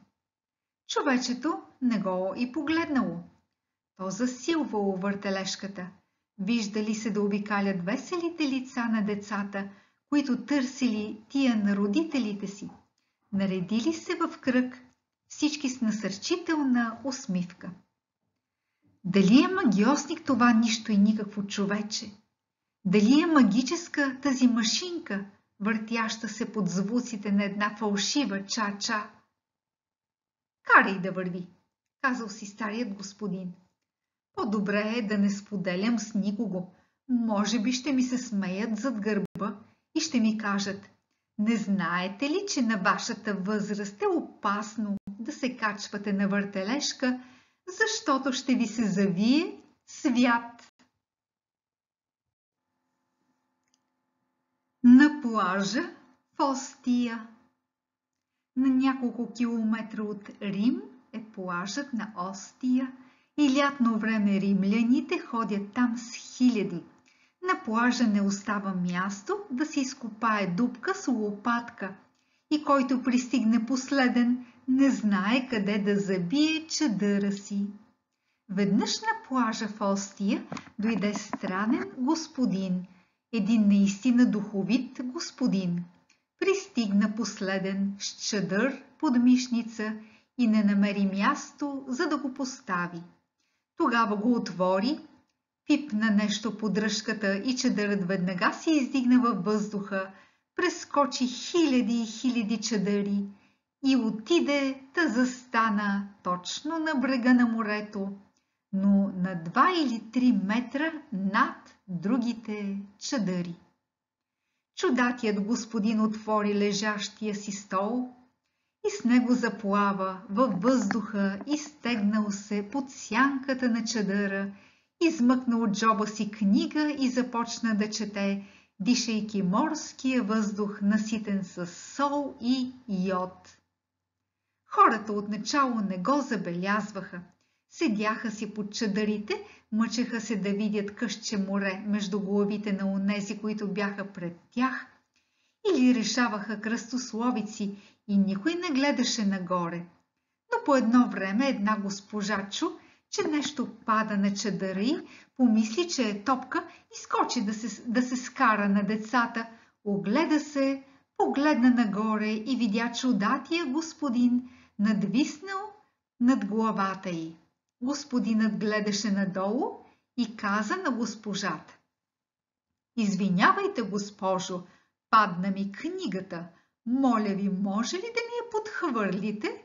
Човечето не го и погледнало. То засилвало въртележката. Виждали се да обикалят веселите лица на децата, които търсили тия на родителите си. Наредили се в кръг, всички с насърчителна усмивка. Дали е магиосник това нищо и никакво човече? Дали е магическа тази машинка, въртяща се под звуците на една фалшива ча-ча? Карай да върви, казал си старият господин. По-добре е да не споделям с никого. Може би ще ми се смеят зад гърба и ще ми кажат: не знаете ли, че на вашата възраст е опасно да се качвате на въртележка, защото ще ви се завие свят? На плажа в Остия. На няколко километра от Рим е плажът на Остия и лятно време римляните ходят там с хиляди. На плажа не остава място да се изкопае дупка с лопатка и който пристигне последен, не знае къде да забие чадъра си. Веднъж на плажа в Остия дойде странен господин, един наистина духовит господин. Пристигна последен с чадър под мишница и не намери място, за да го постави. Тогава го отвори, пипна нещо по дръжката и чадърът веднага се издигна във въздуха, прескочи хиляди и хиляди чадъри и отиде да застана точно на брега на морето, но на 2 или 3 метра над другите чадъри. Чудатият господин отвори лежащия си стол и с него заплава във въздуха и стегнал се под сянката на чадъра, измъкна от джоба си книга и започна да чете, дишайки морския въздух, наситен с сол и йод. Хората отначало не го забелязваха. Седяха си под чадърите, мъчеха се да видят късче море между главите на онези, които бяха пред тях, или решаваха кръстословици и никой не гледаше нагоре. Но по едно време една госпожа чу, че нещо пада на чадъра й, помисли, че е топка и скочи да се скара на децата, огледа се, погледна нагоре и видя чудатия господин надвиснал над главата й. Господинът гледаше надолу и каза на госпожата: извинявайте, госпожо, падна ми книгата. Моля ви, може ли да ми я подхвърлите?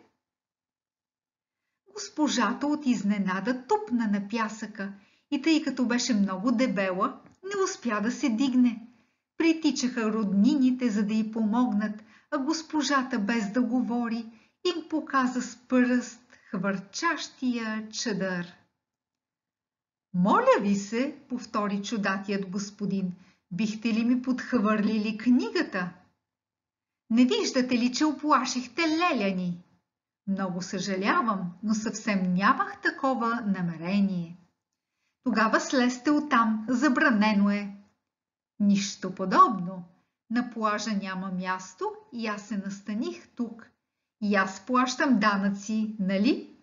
Госпожата от изненада тупна на пясъка и тъй като беше много дебела, не успя да се дигне. Притичаха роднините, за да й помогнат, а госпожата без да говори им показа с пръст хвърчащия чадър. Моля ви се, повтори чудатият господин, бихте ли ми подхвърлили книгата? Не виждате ли, че оплашихте леля ни? Много съжалявам, но съвсем нямах такова намерение. Тогава слезте оттам, забранено е. Нищо подобно. На плажа няма място и аз се настаних тук. И аз плащам данъци, нали?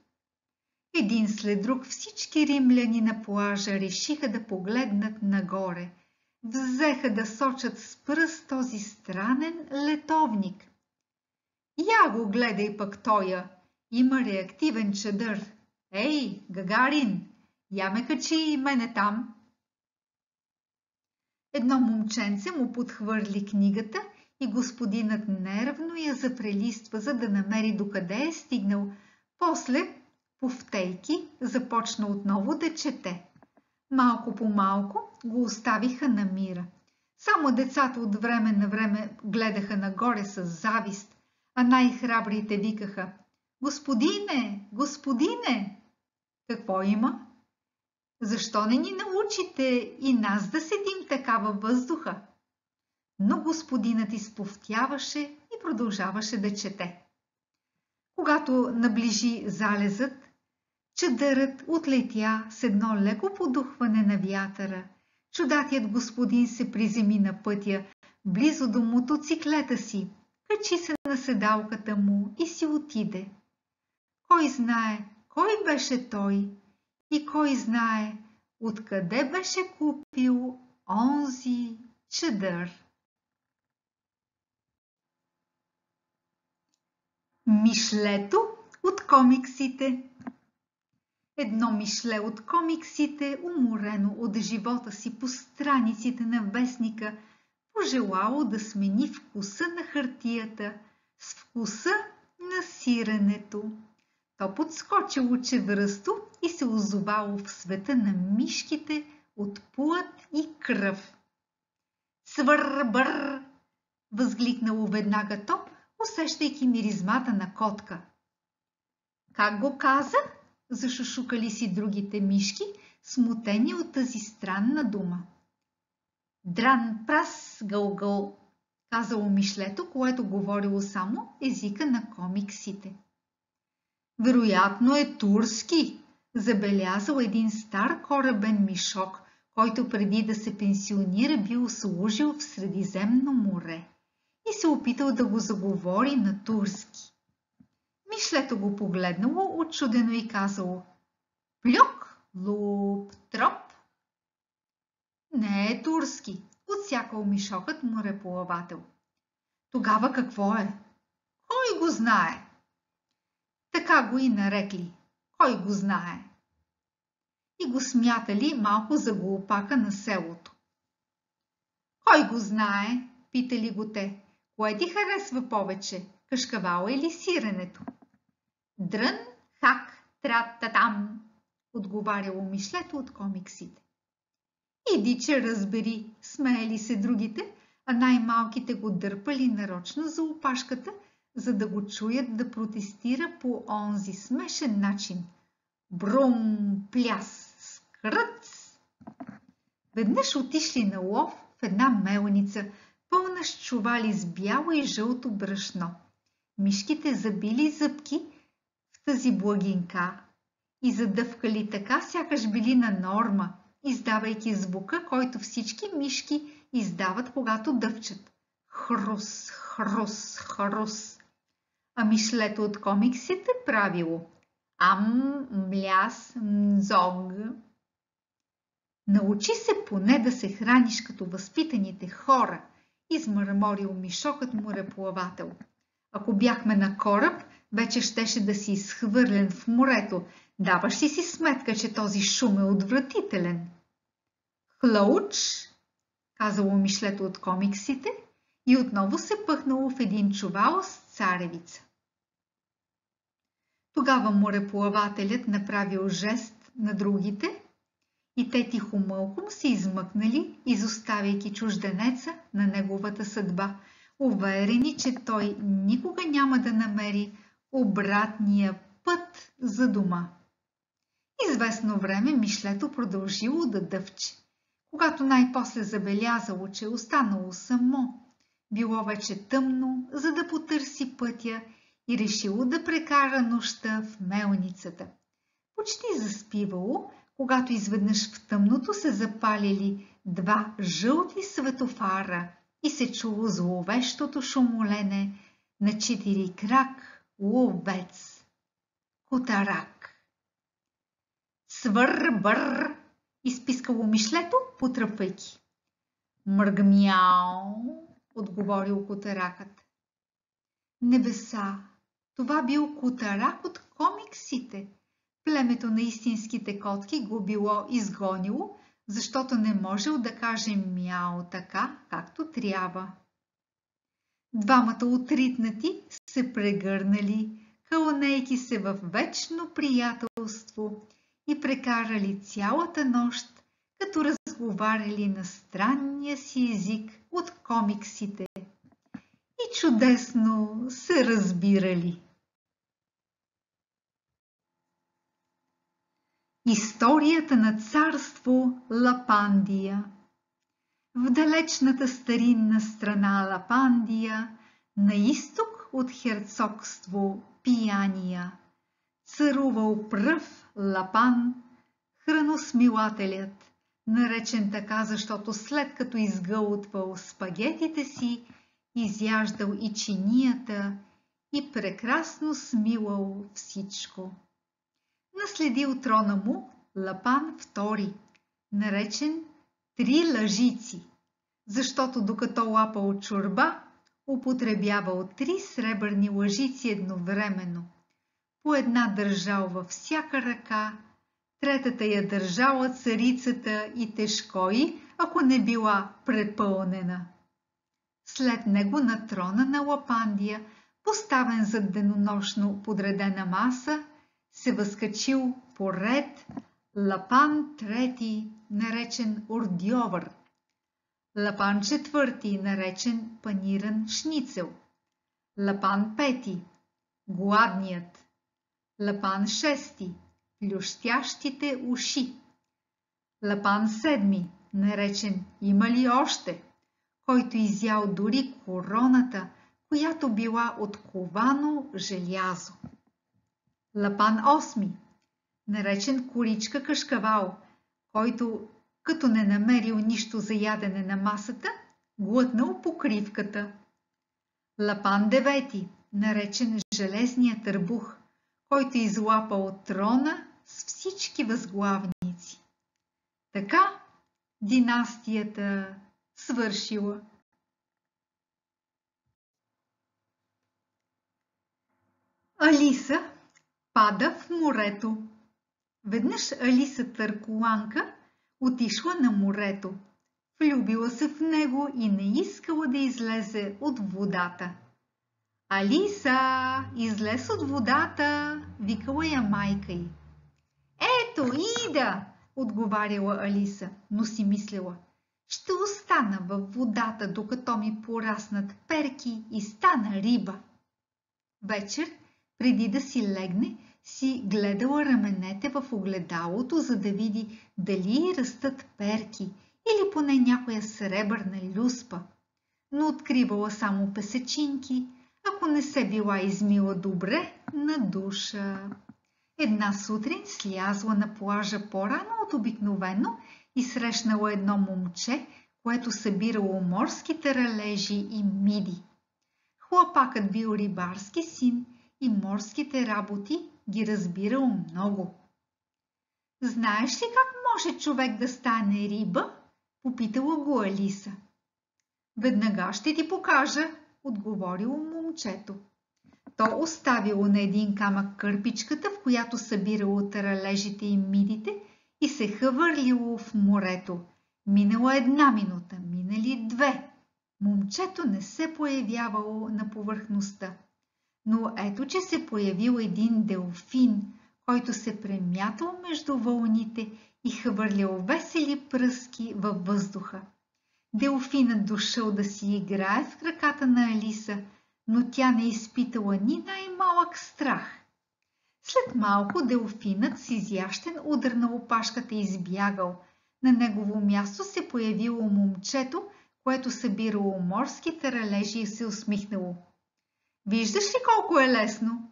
Един след друг всички римляни на плажа решиха да погледнат нагоре. Взеха да сочат с пръст този странен летовник. Я го гледай пък тоя, има реактивен чадър. Ей, Гагарин, я ме качи и мене там. Едно момченце му подхвърли книгата и господинът нервно я запрелиства, за да намери докъде е стигнал. После, повтейки, започна отново да чете. Малко по малко го оставиха на мира. Само децата от време на време гледаха нагоре с завист, а най-храбрите викаха: „Господине, господине!“ Какво има? Защо не ни научите и нас да седим така във въздуха? Но господинът изповтяваше и продължаваше да чете. Когато наближи залезът, чадърът отлетя с едно леко подухване на вятъра. Чудатият господин се приземи на пътя, близо до мотоциклета си, качи се на седалката му и си отиде. Кой знае кой беше той и кой знае откъде беше купил онзи чадър. Мишлето от комиксите. Едно мишле от комиксите, уморено от живота си по страниците на вестника, пожелало да смени вкуса на хартията с вкуса на сиренето. То подскочило чевръсто и се озовало в света на мишките от плът и кръв. „Свър-бър!“ възгликнало веднага то, усещайки миризмата на котка. „Как го каза?“ зашушукали си другите мишки, смутени от тази странна дума. „Дран-прас, гъл-гъл“, казало мишлето, което говорило само езика на комиксите. „Вероятно е турски“, забелязал един стар корабен мишок, който преди да се пенсионира бил служил в Средиземно море и се опитал да го заговори на турски. Мишлето го погледнало учудено и казало: „Плюк, луп, троп“. „Не е турски“, отсякал мишокът мореплавател. „Тогава какво е?“ „Кой го знае?“ Така го и нарекли. Кой го знае? И го смятали малко за глупака на селото. „Кой го знае?“ питали го те. „Кое ти харесва повече, кашкавала или сиренето?“ „Дрън, хак, трат-та-там“, отговаряло мишлето от комиксите. „Иди, че разбери“, смеели се другите, а най-малките го дърпали нарочно за опашката, за да го чуят да протестира по онзи смешен начин. Брум, пляс, скръц! Веднъж отишли на лов в една мелница, пълна с чували с бяло и жълто брашно. Мишките забили зъбки в тази благинка и задъвкали така, сякаш били на норма, издавайки звука, който всички мишки издават, когато дъвчат. Хрус, хрус, хрус. А мишлето от комиксите правило: ам, мляс, мзог. „Научи се поне да се храниш като възпитаните хора“, измърморил мишокът мореплавател. „Ако бяхме на кораб, вече щеше да си изхвърлен в морето. Даваш ли си сметка, че този шум е отвратителен?“ „Хлауч“, казало мишлето от комиксите и отново се пъхнало в един чувал с царевица. Тогава мореплавателят направил жест на другите и те тихомълком се измъкнали, изоставяйки чужденеца на неговата съдба, уверени, че той никога няма да намери обратния път за дома. Известно време мишлето продължило да дъвче. Когато най-после забелязало, че е останало само, било вече тъмно, за да потърси пътя и решило да прекара нощта в мелницата. Почти заспивало, когато изведнъж в тъмното се запалили два жълти светофара и се чуло зловещото шумолене на 4 крак ловец. Котарак. „Свър-бър“, изпискало мишлето, потръпвайки. „Мръгмяу“, отговорил котаракът. Небеса, това бил котарак от комиксите. Племето на истинските котки го било изгонило, защото не можел да каже мяу така, както трябва. Двамата отритнати се прегърнали, кълнейки се в вечно приятелство и прекарали цялата нощ, като разговаряли на странния си език от комиксите и чудесно се разбирали. Историята на царство Лапандия. В далечната старинна страна Лапандия, на изток от херцогство Пияния, царувал пръв Лапан, храносмилателят, наречен така, защото след като изгълтвал спагетите си, изяждал и чинията и прекрасно смилал всичко. Наследил трона му Лапан II, наречен Три лъжици, защото докато лапал чорба, употребявал 3 сребърни лъжици едновременно. По една държал във всяка ръка, третата я държала царицата и тежкои, ако не била препълнена. След него на трона на Лапандия, поставен зад денонощно подредена маса, се възкачил поред Лапан III, наречен Ордьовър, Лапан IV, наречен Паниран шницел, Лапан V, Гладният, Лапан VI, Плющящите уши, Лапан VII, наречен Има ли още, който изял дори короната, която била от ковано желязо. Лапан VIII, наречен Коричка Кашкавал, който, като не намерил нищо за ядене на масата, глътнал покривката. Лапан IX, наречен Железният търбух, който излапал трона с всички възглавници. Така династията свършила. Алиса пада в морето. Веднъж Алиса Търколанка отишла на морето, влюбила се в него и не искала да излезе от водата. Алиса, излез от водата, викала я майка й. Ето, ида, отговаряла Алиса, но си мислила, ще остана във водата, докато ми пораснат перки и стана риба. Вечер, преди да си легне, си гледала раменете в огледалото, за да види дали растат перки или поне някоя сребърна люспа, но откривала само песечинки, ако не се била измила добре на душа. Една сутрин слязла на плажа по-рано от обикновено и срещнала едно момче, което събирало морски таралежи и миди. Хлапакът бил рибарски син и морските работи ги разбирал много. Знаеш ли как може човек да стане риба? Попитала го Алиса. Веднага ще ти покажа, отговорило момчето. То оставило на един камък кърпичката, в която събирало таралежите и мидите и се хвърлило в морето. Минала 1 минута, минали 2. Момчето не се появявало на повърхността. Но ето, че се появил един делфин, който се премятал между вълните и хвърлял весели пръски във въздуха. Делфинът дошъл да си играе в краката на Алиса, но тя не изпитала ни най-малък страх. След малко делфинът с изящен удар на опашката избягал. На негово място се появило момчето, което събирало морски таралежи и се усмихнало. Виждаш ли колко е лесно?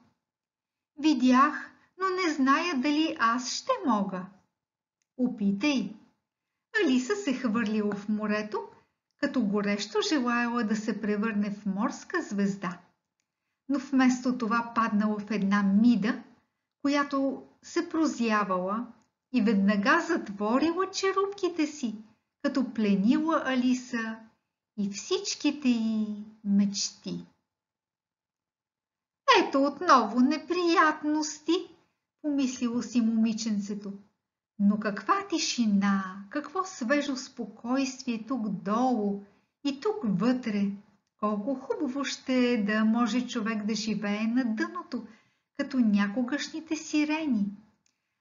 Видях, но не зная дали аз ще мога. Опитай. Алиса се хвърлила в морето, като горещо желаяла да се превърне в морска звезда. Но вместо това паднала в една мида, която се прозявала и веднага затворила черупките си, като пленила Алиса и всичките й мечти. Ето отново неприятности, помислило си момиченцето. Но каква тишина, какво свежо спокойствие тук долу и тук вътре. Колко хубаво ще е да може човек да живее на дъното, като някогашните сирени.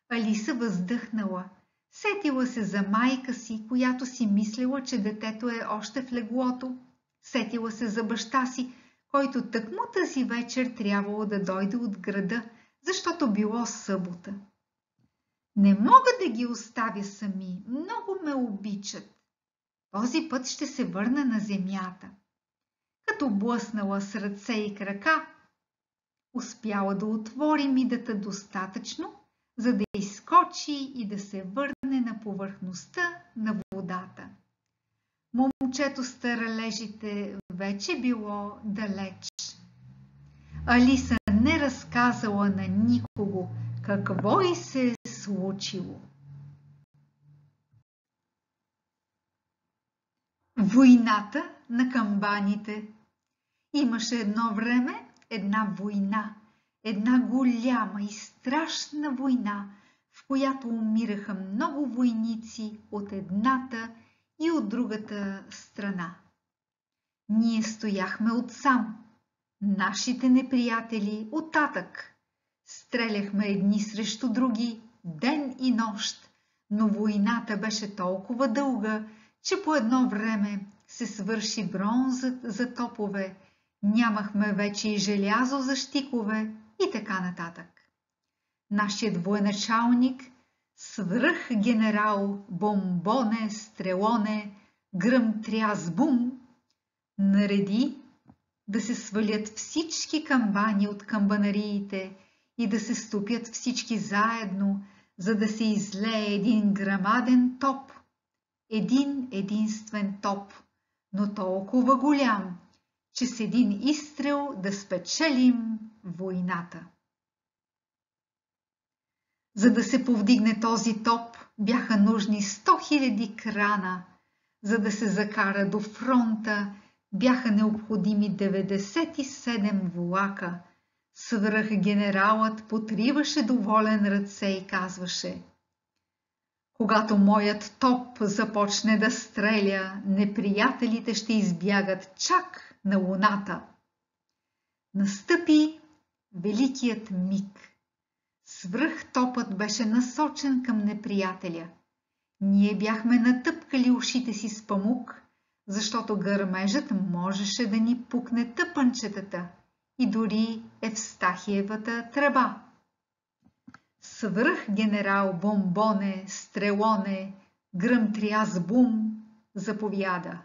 Алиса въздъхнала. Сетила се за майка си, която си мислила, че детето е още в леглото. Сетила се за баща си, който тъкмо тази вечер трябвало да дойде от града, защото било събота. Не мога да ги оставя сами, много ме обичат. Този път ще се върна на земята. Като блъснала с ръце и крака, успяла да отвори мидата достатъчно, за да изскочи и да се върне на повърхността на водата. Момчето с таралежите вече било далеч. Алиса не разказала на никого какво й се е случило. Войната на камбаните. Имаше едно време една война, една голяма и страшна война, в която умираха много войници от едната и от другата страна. Ние стояхме отсам, нашите неприятели оттатък. Стреляхме едни срещу други, ден и нощ, но войната беше толкова дълга, че по едно време се свърши бронзът за топове, нямахме вече и желязо за щикове и така нататък. Нашият военачалник, свръхгенерал Бомбоне Стрелоне Гръмтрясбум, нареди да се свалят всички камбани от камбанариите и да се стопят всички заедно, за да се излее един грамаден топ, един единствен топ, но толкова голям, че с един изстрел да спечелим войната. За да се повдигне този топ, бяха нужни 100 000 крана. За да се закара до фронта, бяха необходими 97 влака. Свръхгенералът потриваше доволен ръце и казваше: когато моят топ започне да стреля, неприятелите ще избягат чак на луната. Настъпи великият миг. Свръхтопът беше насочен към неприятеля. Ние бяхме натъпкали ушите си с памук, защото гърмежът можеше да ни пукне тъпанчетата и дори Евстахиевата тръба. Свръхгенерал Бомбоне Стрелоне Гръмтрясбум заповяда: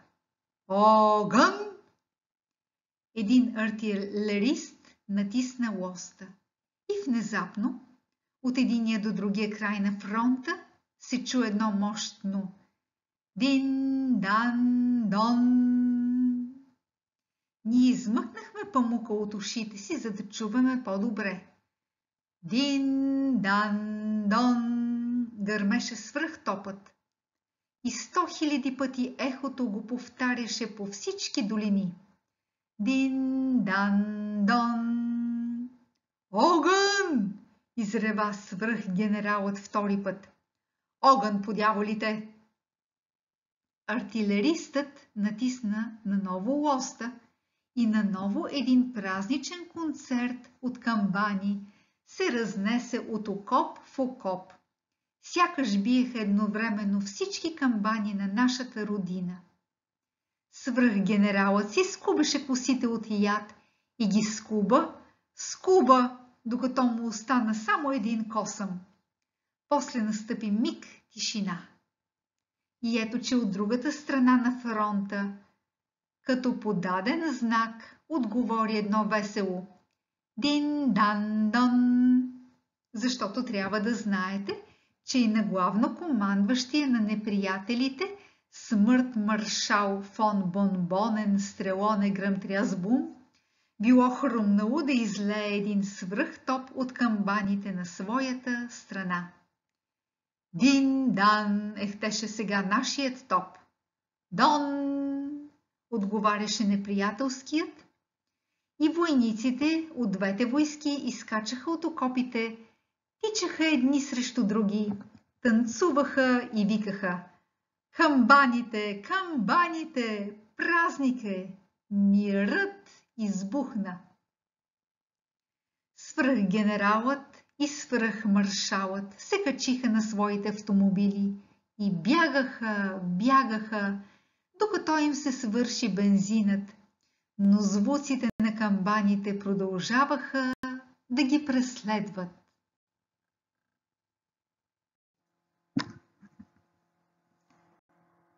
огън! Един артилерист натисна лоста и внезапно от единия до другия край на фронта се чу едно мощно дин-дан-дон. Ние измъкнахме памука от ушите си, за да чуваме по-добре. Дин-дан-дон гърмеше свръхтопът и 100 000 пъти ехото го повтаряше по всички долини. Дин-дан-дон! Огън! Изрева свръхгенералът втори път. Огън по дяволите! Артилеристът натисна наново лоста и наново един празничен концерт от камбани се разнесе от окоп в окоп. Сякаш биеха едновременно всички камбани на нашата родина. Свръхгенералът си скубеше косите от яд и ги скуба, докато му остана само един косъм. После настъпи миг тишина. И ето, че от другата страна на фронта, като подаден знак, отговори едно весело дин-дан-дон. Защото трябва да знаете, че и на главнокомандващия на неприятелите смърт маршал фон Бонбонен Стрелоне Гръмтрясбум било хрумнало да излее един свръхтоп от камбаните на своята страна. Дин-дан ехтеше сега нашият топ. Дон! Отговаряше неприятелският и войниците от двете войски изкачаха от окопите, тичаха едни срещу други, танцуваха и викаха: камбаните, камбаните, празник е, мирът избухна. Свръхгенералът и свръхмаршалът се качиха на своите автомобили и бягаха, докато им се свърши бензинът, но звуците на камбаните продължаваха да ги преследват.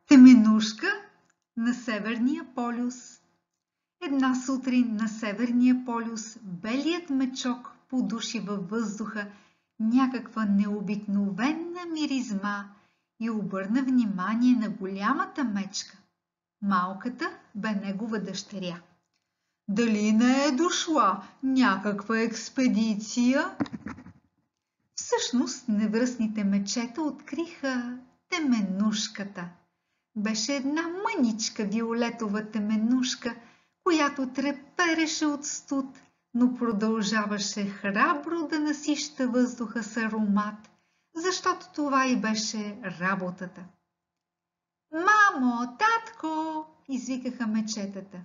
Теменушка на Северния полюс. Една сутрин на Северния полюс белият мечок подуши във въздуха някаква необикновена миризма и обърна внимание на голямата мечка. Малката бе негова дъщеря. Дали не е дошла някаква експедиция? Всъщност невръстните мечета откриха теменушката. Беше една мъничка виолетова теменушка, която трепереше от студ, но продължаваше храбро да насища въздуха с аромат, защото това и беше работата. Мамо, татко, извикаха мечетата.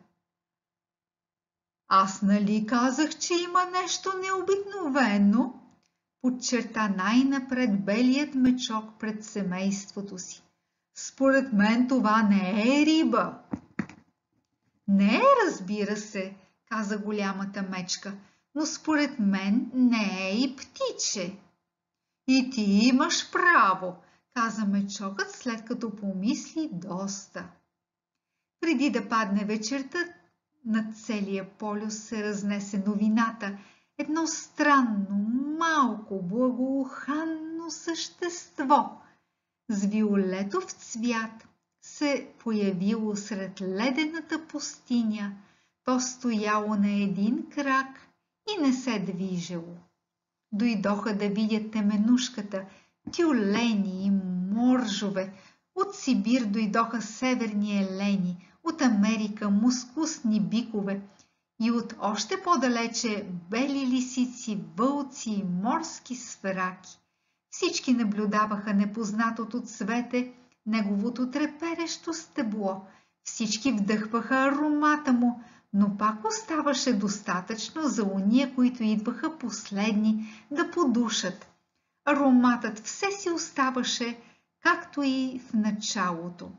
Аз нали казах, че има нещо необикновено? Подчерта най-напред белият мечок пред семейството си. Според мен това не е риба. Не е, разбира се, каза голямата мечка, но според мен не е и птиче. И ти имаш право, каза мечокът, след като помисли доста. Преди да падне вечерта, над целия полюс се разнесе новината. Едно странно, малко, благоуханно същество с виолетов цвят се появило сред ледената пустиня. То стояло на един крак и не се движело. Дойдоха да видят теменушката, тюлени и моржове. От Сибир дойдоха северни елени, от Америка мускусни бикове и от още по-далече бели лисици, вълци и морски свраки. Всички наблюдаваха непознатото цвете, неговото треперещо стебло. Всички вдъхваха аромата му, но пак оставаше достатъчно за уния, които идваха последни, да подушат. Ароматът все си оставаше, както и в началото.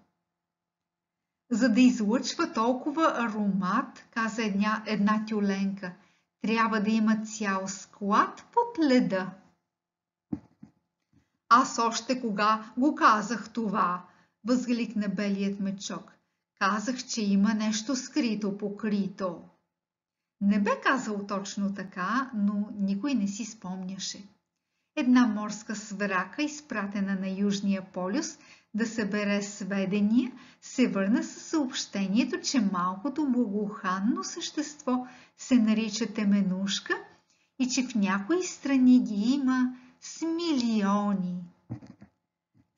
За да излъчва толкова аромат, каза една тюленка, трябва да има цял склад под леда. Аз още кога го казах това, възгликна белият мечок. Казах, че има нещо скрито покрито. Не бе казал точно така, но никой не си спомняше. Една морска сврака, изпратена на Южния полюс да събере сведения, се върна със съобщението, че малкото благоуханно същество се нарича теменушка и че в някои страни ги има с милиони.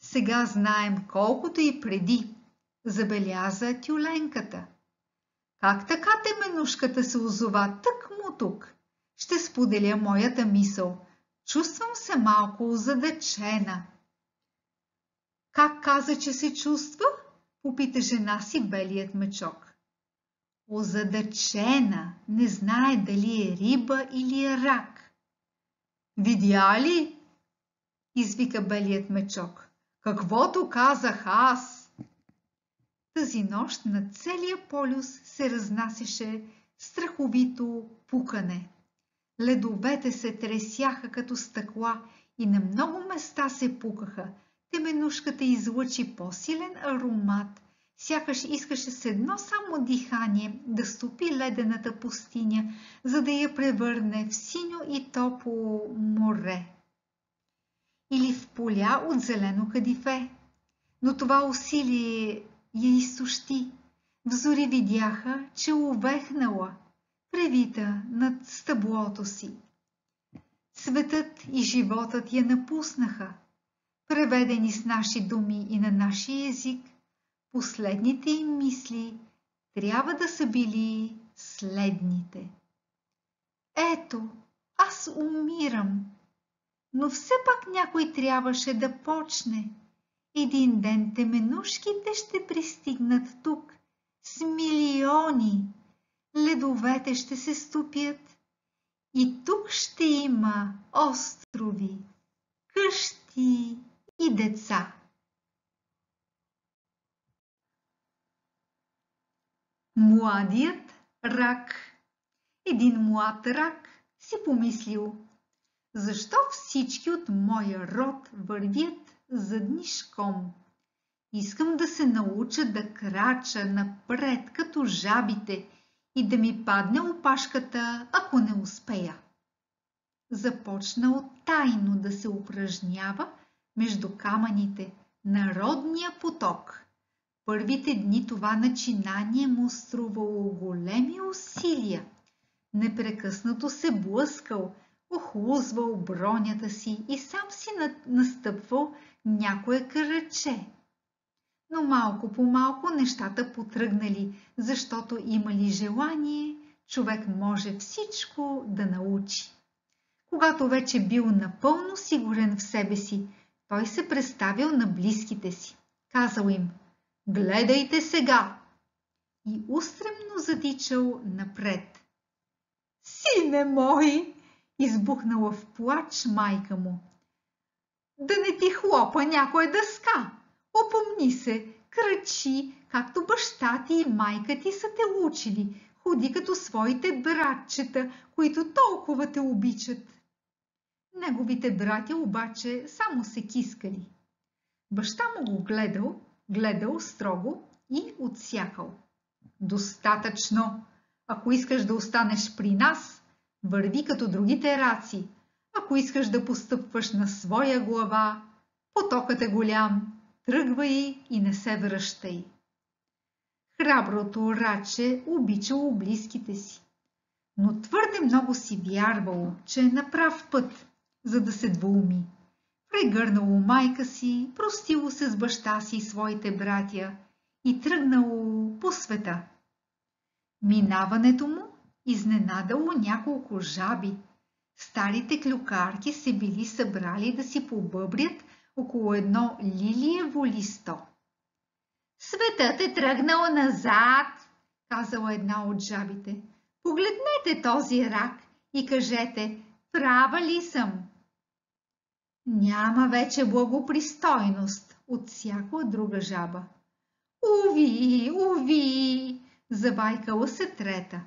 Сега знаем колкото и преди, забеляза тюленката. Как така теменушката се озова тъкмо тук? Ще споделя моята мисъл. Чувствам се малко озадачена. Как каза, че се чувства? Попита жена си белият мечок. Озадачена, не знае дали е риба или е рак. Видя ли? Извика белият мечок. Каквото казах аз. Тази нощ над целия полюс се разнасяше страховито пукане. Ледовете се тресяха като стъкла и на много места се пукаха. Теменушката излъчи по-силен аромат, сякаш искаше с едно само дихание да стопи ледената пустиня, за да я превърне в синьо и топло море. Или в поля от зелено кадифе. Но това усилие я изсущи. Взори видяха, че увехнала, превита над стъблото си. Светът и животът я напуснаха. Преведени с наши думи и на нашия език, последните им мисли трябва да са били следните. Ето, аз умирам, но все пак някой трябваше да почне. Един ден теменушките ще пристигнат тук с милиони. Ледовете ще се стопят И тук ще има острови, къщи и деца. Младият рак. Един млад рак си помислил: защо всички от моя род вървят заднишком? Искам да се науча да крача напред като жабите и да ми падне опашката, ако не успея. Започнал тайно да се упражнява между камъните на родния поток. Първите дни това начинание му струвало големи усилия. Непрекъснато се блъскал, охлузвал бронята си и сам си настъпвал някое краче. Но малко по малко нещата потръгнали, защото имали желание, човек може всичко да научи. Когато вече бил напълно сигурен в себе си, той се представил на близките си. Казал им: гледайте сега! И устремно затичал напред. Сине мой! Избухнала в плач майка му. Да не ти хлопа някоя дъска! Опомни се, крачи, както баща ти и майка ти са те учили. Ходи като своите братчета, които толкова те обичат. Неговите братя обаче само се кискали. Баща му го гледал строго и отсякал. Достатъчно! Ако искаш да останеш при нас, върви като другите раци. Ако искаш да постъпваш на своя глава, потокът е голям, тръгвай и не се връщай. Храброто раче обичало близките си, но твърде много си вярвало, че е на прав път, за да се двуми. Прегърнало майка си, простило се с баща си и своите братя и тръгнало по света. Минаването му изненадало няколко жаби. Старите клюкарки се били събрали да си побъбрят около едно лилиево листо. Светът е тръгнал назад, казала една от жабите. Погледнете този рак и кажете, права ли съм? Няма вече благопристойност, отсякла друга жаба. Уви, уви, забайкала се трета.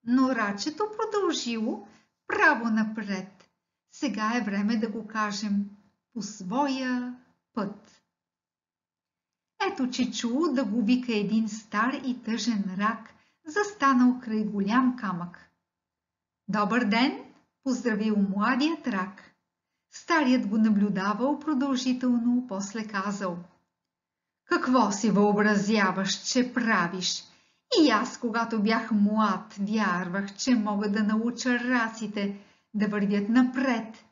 Но рачето продължило право напред. Сега е време да го кажем по своя път. Ето, че чуло да го вика един стар и тъжен рак, застанал край голям камък. Добър ден, поздравил младият рак. Старият го наблюдавал продължително, после казал: какво си въобразяваш, че правиш? И аз, когато бях млад, вярвах, че мога да науча раците да вървят напред.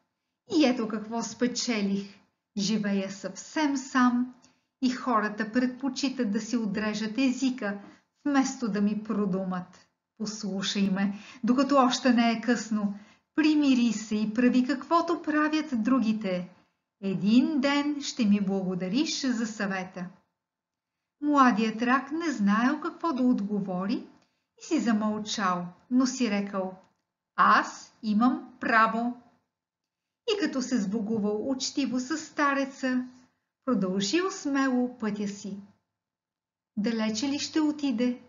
И ето какво спечелих. Живея съвсем сам и хората предпочитат да си отрежат езика, вместо да ми продумат. Послушай ме, докато още не е късно. Примири се и прави каквото правят другите. Един ден ще ми благодариш за съвета. Младият рак не знаел какво да отговори и си замълчал, но си рекал: аз имам право. И като се сбогувал учтиво със стареца, продължил смело пътя си. Далече ли ще отиде?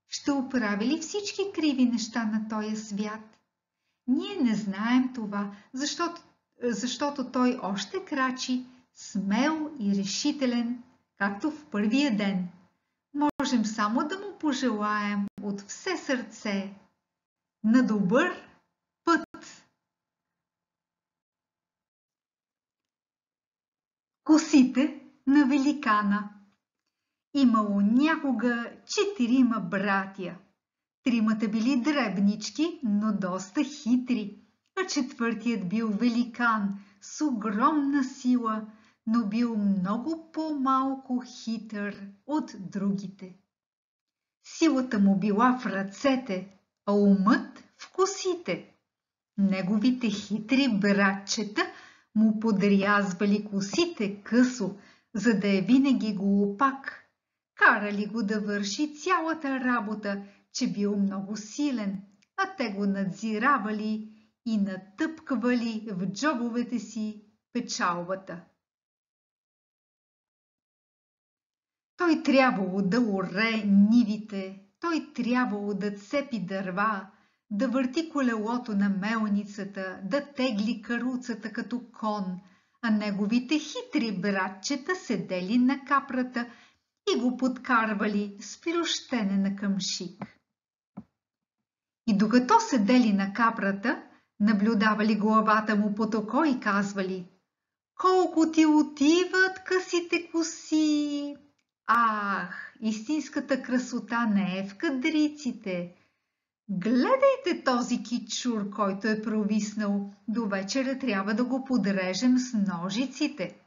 Ще оправи ли всички криви неща на този свят? Ние не знаем това, защото той още крачи смел и решителен, както в първия ден. Можем само да му пожелаем от все сърце на добър път. Косите на великана. Имало някога 4 братя. 3 били дребнички, но доста хитри, а 4-тият бил великан с огромна сила, но бил много по-малко хитър от другите. Силата му била в ръцете, а умът в косите. Неговите хитри братчета му подрязвали косите късо, за да е винаги глупак. Карали го да върши цялата работа, че бил много силен, а те го надзиравали и натъпквали в джобовете си печалбата. Той трябвало да оре нивите, той трябвало да цепи дърва, да върти колелото на мелницата, да тегли каруцата като кон, а неговите хитри братчета седели на капрата и го подкарвали с плющене на къмшик. И докато седели на капрата, наблюдавали главата му под око и казвали: „Колко ти отиват късите коси! Ах, истинската красота не е в кадриците. Гледайте този кичур, който е провиснал. До вечера трябва да го подрежем с ножиците.“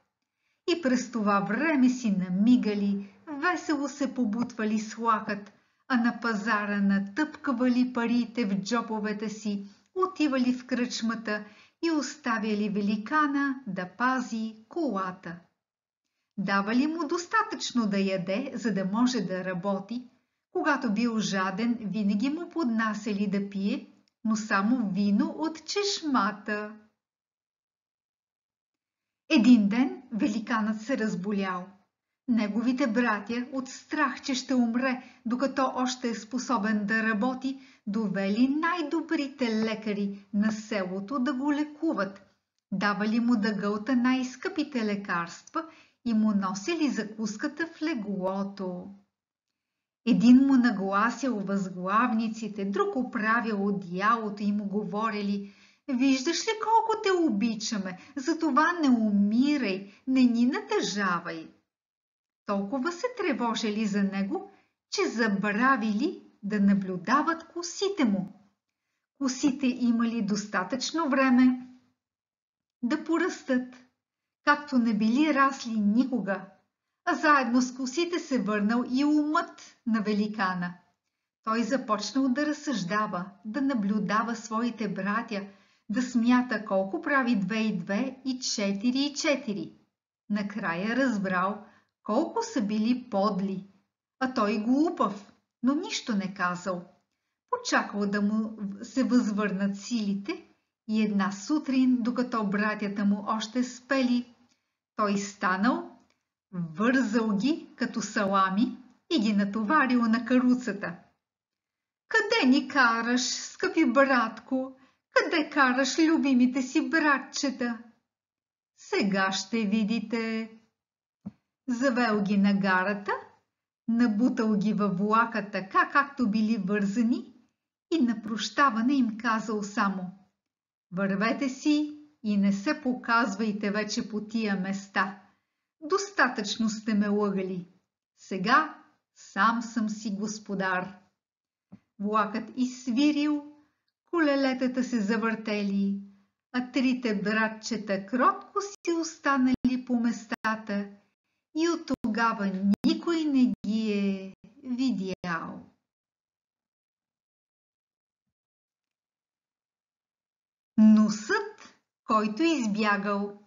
И през това време си намигали, весело се побутвали с лакът, а на пазара натъпквали парите в джобовете си, отивали в кръчмата и оставяли великана да пази колата. Давали му достатъчно да яде, за да може да работи. Когато бил жаден, винаги му поднасяли да пие, но само вино от чешмата. Един ден великанът се разболял. Неговите братя, от страх, че ще умре, докато още е способен да работи, довели най-добрите лекари на селото да го лекуват. Давали му да гълта най-скъпите лекарства и му носили закуската в леглото. Един му нагласял възглавниците, друг оправял одеялото и му говорили: „Виждаш ли колко те обичаме, затова не умирай, не ни натъжавай.“ Толкова се тревожили за него, че забравили да наблюдават косите му. Косите имали достатъчно време да порастат, както не били расли никога, а заедно с косите се върнал и умът на великана. Той започнал да разсъждава, да наблюдава своите братя, да смята колко прави 2 и 2 и 4 и 4. Накрая разбрал колко са били подли, а той глупав, но нищо не казал. Почакал да му се възвърнат силите и една сутрин, докато братята му още спели, той станал, вързал ги като салами и ги натоварил на каруцата. „Къде ни караш, скъпи братко? Къде караш любимите си братчета?“ „Сега ще видите.“ Завел ги на гарата, набутал ги във влака така, както били вързани, и на прощаване им казал само: „Вървете си и не се показвайте вече по тия места. Достатъчно сте ме лъгали. Сега сам съм си господар.“ Влакът изсвирил, колелетата се завъртели, а трите братчета кротко си останали по местата и от тогава никой не ги е видял. Носът, който избягал.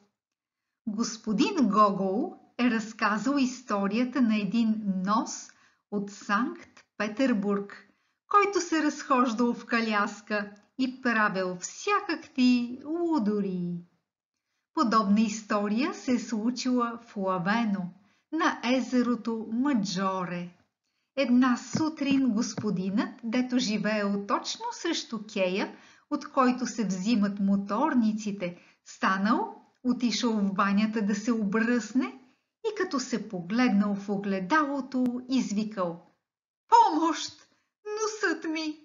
Господин Гогол е разказал историята на един нос от Санкт Петербург, който се разхождал в коляска и правил всякакви лудори. Подобна история се е случила в Лавено, на езерото Маджоре. Една сутрин господинът, дето живеел точно срещу кея, от който се взимат моторниците, станал, отишъл в банята да се обръсне и като се погледнал в огледалото, извикал: „Помощ! Носът ми!“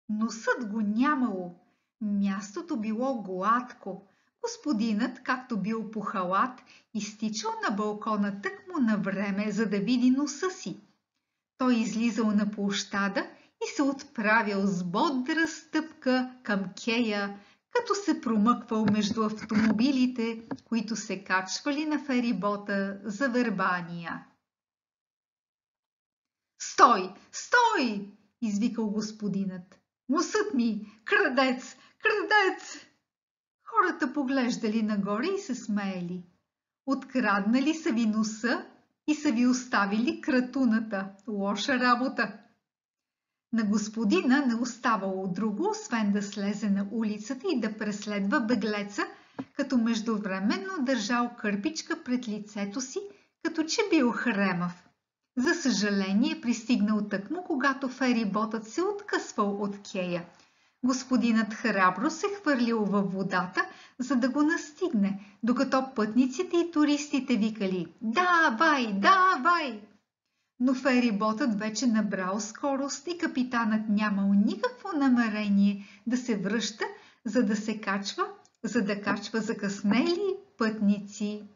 Носът го нямало. Мястото било гладко. Господинът, както бил по халат, изтичал на балкона тъкмо на време, за да види носа си. Той излизал на площада и се отправил с бодра стъпка към кея, като се промъквал между автомобилите, които се качвали на ферибота за Вербания. „Стой! Стой!“ извикал господинът. „Носът ми! Крадец! Крадец!“ Хората поглеждали нагоре и се смеели. „Откраднали са ви носа и са ви оставили кратуната. Лоша работа!“ На господина не оставало друго, освен да слезе на улицата и да преследва беглеца, като междувременно държал кърпичка пред лицето си, като че бил хремав. За съжаление, пристигнал тъкмо, когато фериботът се откъсвал от кея. Господинът храбро се хвърлил във водата, за да го настигне, докато пътниците и туристите викали «Давай, давай!». Но фериботът вече набрал скорост и капитанът нямал никакво намерение да се връща, за да качва закъснели пътници.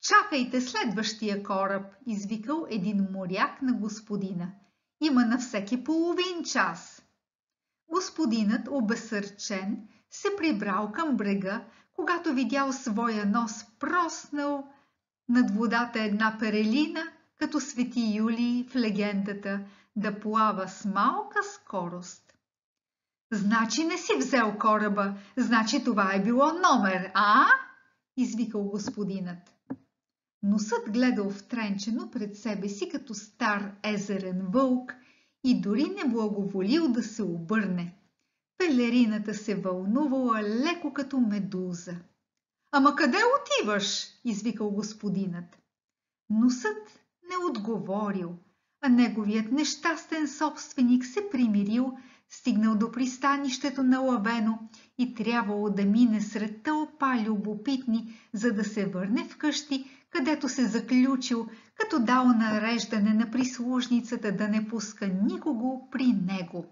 «Чакайте следващия кораб!» извикал един моряк на господина. «Има на всеки половин час!» Господинът, обесърчен, се прибрал към брега, когато видял своя нос проснал над водата една перелина, като свети Юлий в легендата, да плава с малка скорост. «Значи не си взел кораба, значи това е било номер, а?» извикал господинът. Носът гледал втренчено пред себе си като стар езерен вълк и дори не благоволил да се обърне. Пелерината се вълнувала леко като медуза. «Ама къде отиваш?» извикал господинът. Носът не отговорил, а неговият нещастен собственик се примирил, стигнал до пристанището на Лавено и трябвало да мине сред тълпа любопитни, за да се върне вкъщи, където се заключил, като дал нареждане на прислужницата да не пуска никого при него.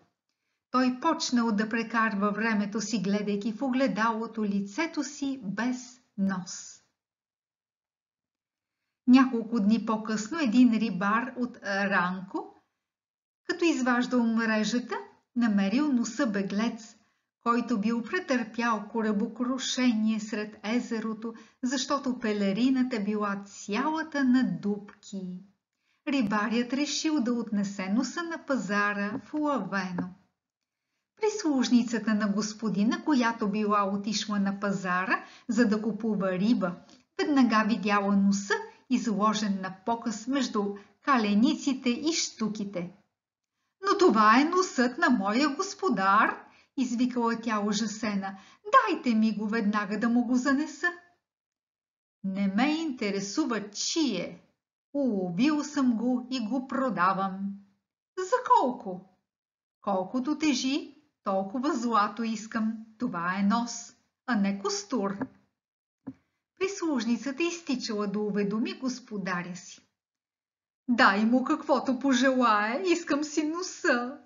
Той почнал да прекарва времето си, гледайки в огледалото лицето си без нос. Няколко дни по-късно един рибар от Ранко, като изваждал мрежата, намерил носа беглец, който бил претърпял корабокрушение сред езерото, защото пелерината била цялата на дупки. Рибарят решил да отнесе носа на пазара в Лавено. Прислужницата на господина, която била отишла на пазара, за да купува риба, веднага видяла носа, изложен на показ между калениците и щуките. «Но това е носът на моя господар!» извикала тя ужасена. «Дайте ми го веднага да му го занеса!» «Не ме интересува чие. Уловил съм го и го продавам.» «За колко?» «Колкото тежи, толкова злато искам. Това е нос, а не костур.» Прислужницата изтичала да уведоми господаря си. «Дай му каквото пожелае, искам си носа.»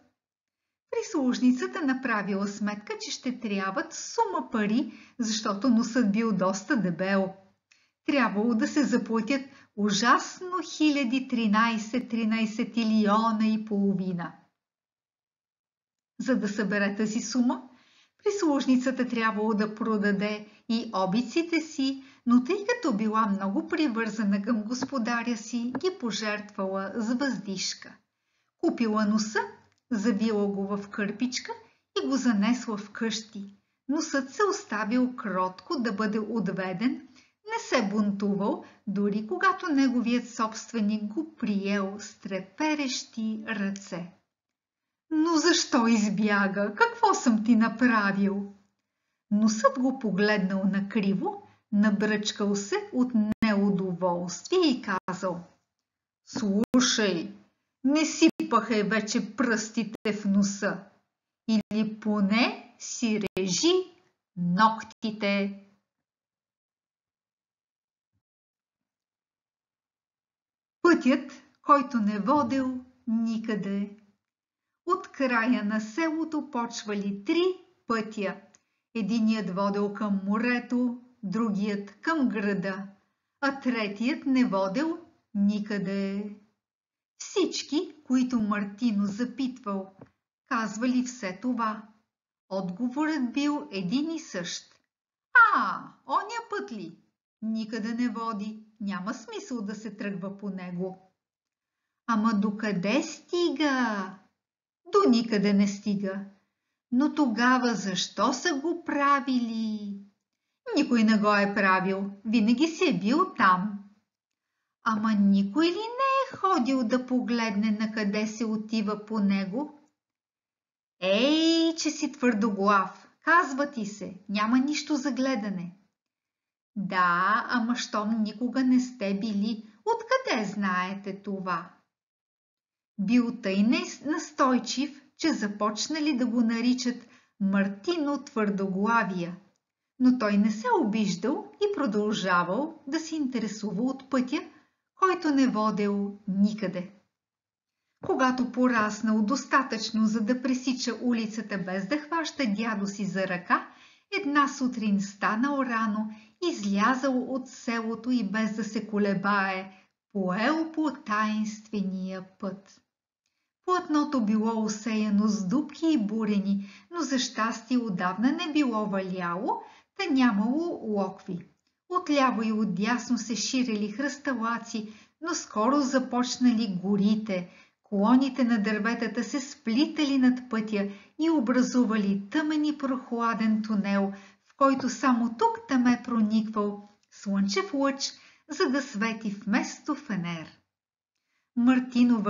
Прислужницата направила сметка, че ще трябват сума пари, защото носът бил доста дебел. Трябвало да се заплатят ужасно 13 и половина. За да събере тази сума, прислужницата трябвало да продаде и обиците си, но тъй като била много привързана към господаря си, ги пожертвала с въздишка. Купила носа, завила го в кърпичка и го занесла вкъщи. Носът се оставил кротко да бъде отведен, не се бунтувал, дори когато неговият собственик го приел с треперещи ръце. «Но защо избяга? Какво съм ти направил?» Носът го погледнал накриво, набръчкал се от неудоволствие и казал: «Слушай, не сипахай вече пръстите в носа, или поне си режи ногтите.» Пътят, който не водел никъде. От края на селото почвали 3 пътя. Единият водел към морето, другият към града, а третият не водел никъде. Всички, които Мартино запитвал, казвали все това. Отговорът бил един и същ. Оня път ли? Никъде не води, няма смисъл да се тръгва по него. Ама докъде стига? До никъде не стига. Но тогава защо са го правили? Никой не го е правил, винаги си е бил там. Ама никой ли не е ходил да погледне на къде се отива по него? Ей, че си твърдоглав, казва ти се, няма нищо за гледане. Да, ама щом никога не сте били, откъде знаете това? Бил тъй настойчив, че започнали да го наричат Мартино Твърдоглавия, но той не се обиждал и продължавал да се интересува от пътя, който не водел никъде. Когато пораснал достатъчно, за да пресича улицата без да хваща дядо си за ръка, една сутрин станал рано, излязал от селото и без да се колебае, поел по таинствения път. Платното било осеяно с дупки и бурени, но за щастие отдавна не било валяло, та нямало локви. Отляво и отдясно се ширили хръсталаци, но скоро започнали горите. Клоните на дърветата се сплитали над пътя и образували тъмен и прохладен тунел, в който само тук-там е прониквал слънчев лъч, за да свети вместо фенер. Мартино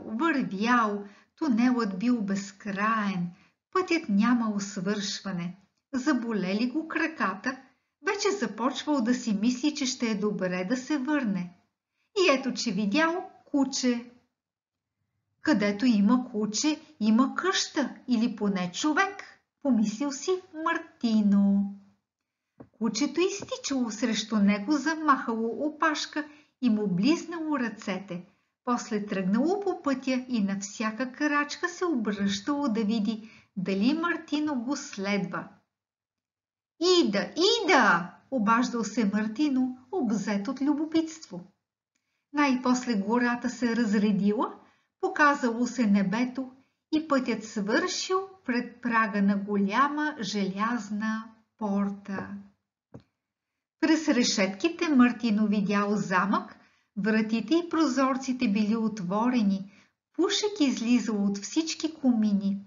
вървял, тунелът бил безкраен, пътят нямал свършване. Заболели го краката, вече започвал да си мисли, че ще е добре да се върне. И ето, че видял куче. Където има куче, има къща или поне човек, помислил си Мартино. Кучето изтичало срещу него, замахало опашка и му близнало ръцете. После тръгнало по пътя и на всяка крачка се обръщало да види дали Мартино го следва. Ида! Обаждал се Мартино, обзет от любопитство. Най-после гората се разредила, показало се небето и пътят свършил пред прага на голяма желязна порта. През решетките Мартино видял замък, вратите и прозорците били отворени, пушек излизал от всички комини,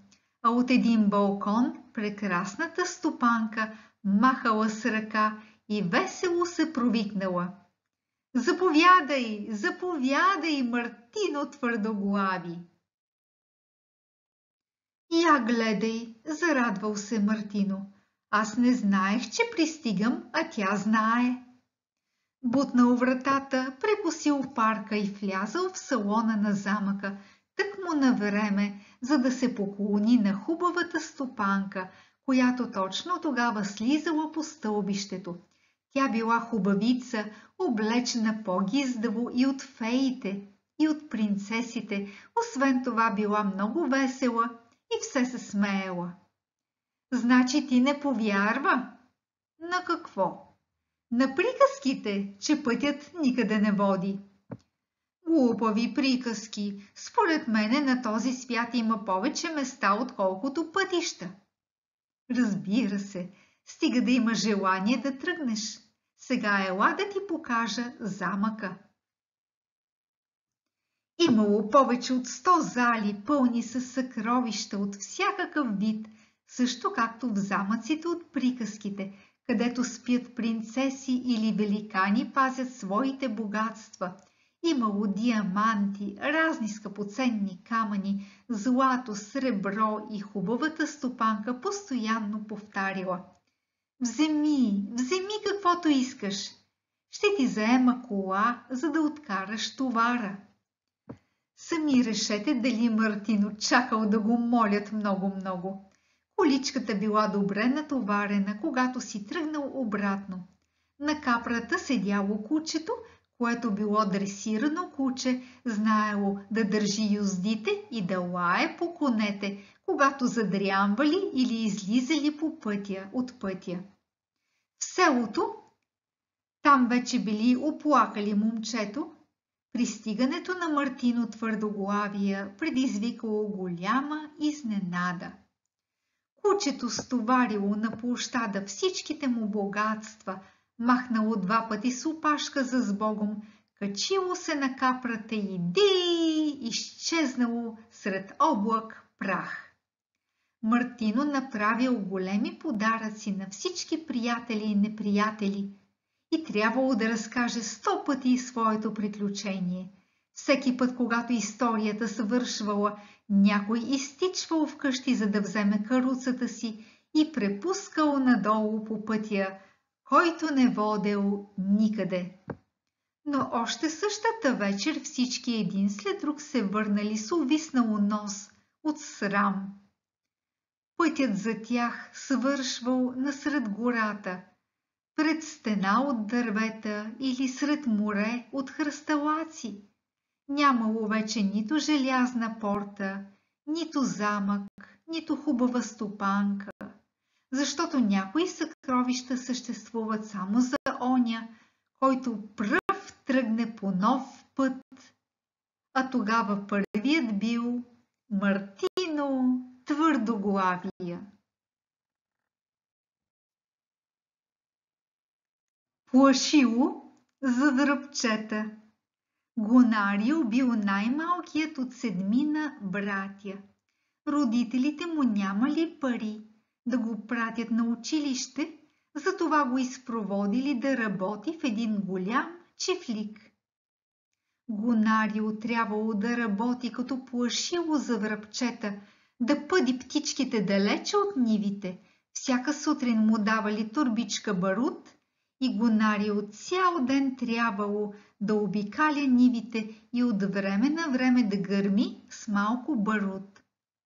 а от един балкон прекрасната стопанка махала с ръка и весело се провикнала: Заповядай, Мартино Твърдоглави! Я гледай, зарадвал се Мартино. Аз не знаех, че пристигам, а тя знае. Бутнал вратата, прекусил парка и влязъл в салона на замъка, тъкмо на време, за да се поклони на хубавата стопанка, която точно тогава слизала по стълбището. Тя била хубавица, облечена по-гиздаво и от феите, и от принцесите, освен това била много весела и все се смеела. Значи ти не повярва? На какво? На приказките, че пътят никъде не води. Глупави приказки. Според мене на този свят има повече места, отколкото пътища. Разбира се, стига да има желание да тръгнеш. Сега ела да ти покажа замъка. Имало повече от 100 зали, пълни с съкровища от всякакъв вид, също както в замъците от приказките, където спят принцеси или великани, пазят своите богатства. Имало диаманти, разни скъпоценни камъни, злато, сребро и хубавата стопанка постоянно повтаряла: Вземи каквото искаш. Ще ти заема кола, за да откараш товара. Сами решете дали Мартино чакал да го молят много-много. Количката била добре натоварена, когато си тръгнал обратно. На капрата седяло кучето, което било дресирано куче, знаело да държи юздите и да лае по конете, когато задрямвали или излизали от пътя. В селото, там вече били оплакали момчето. Пристигането на Мартино Твърдоглавия предизвикало голяма изненада. Кучето стоварило на площада всичките му богатства, махнало 2 пъти с опашка за сбогом, качило се на капрата и изчезнало сред облак прах. Мартино направил големи подаръци на всички приятели и неприятели и трябвало да разкаже 100 пъти своето приключение. Всеки път, когато историята съвършвала, някой изтичвал вкъщи, за да вземе каруцата си и препускал надолу по пътя, който не водел никъде. Но още същата вечер всички един след друг се върнали с увиснал нос от срам. Пътят за тях свършвал насред гората, пред стена от дървета или сред море от хръсталаци. Нямало вече нито желязна порта, нито замък, нито хубава стопанка, защото някои съкровища съществуват само за оня, който пръв тръгне по нов път, а тогава първият бил Мартино Твърдоглавия. Плашило за дръбчета. Гонарио бил най-малкият от 7 братя. Родителите му нямали пари да го пратят на училище, затова го изпроводили да работи в един голям чифлик. Гонарио трябвало да работи като плашило за връбчета, да пъди птичките далече от нивите. Всяка сутрин му давали турбичка барут и Гонарио цял ден трябвало да обикаля нивите и от време на време да гърми с малко барут.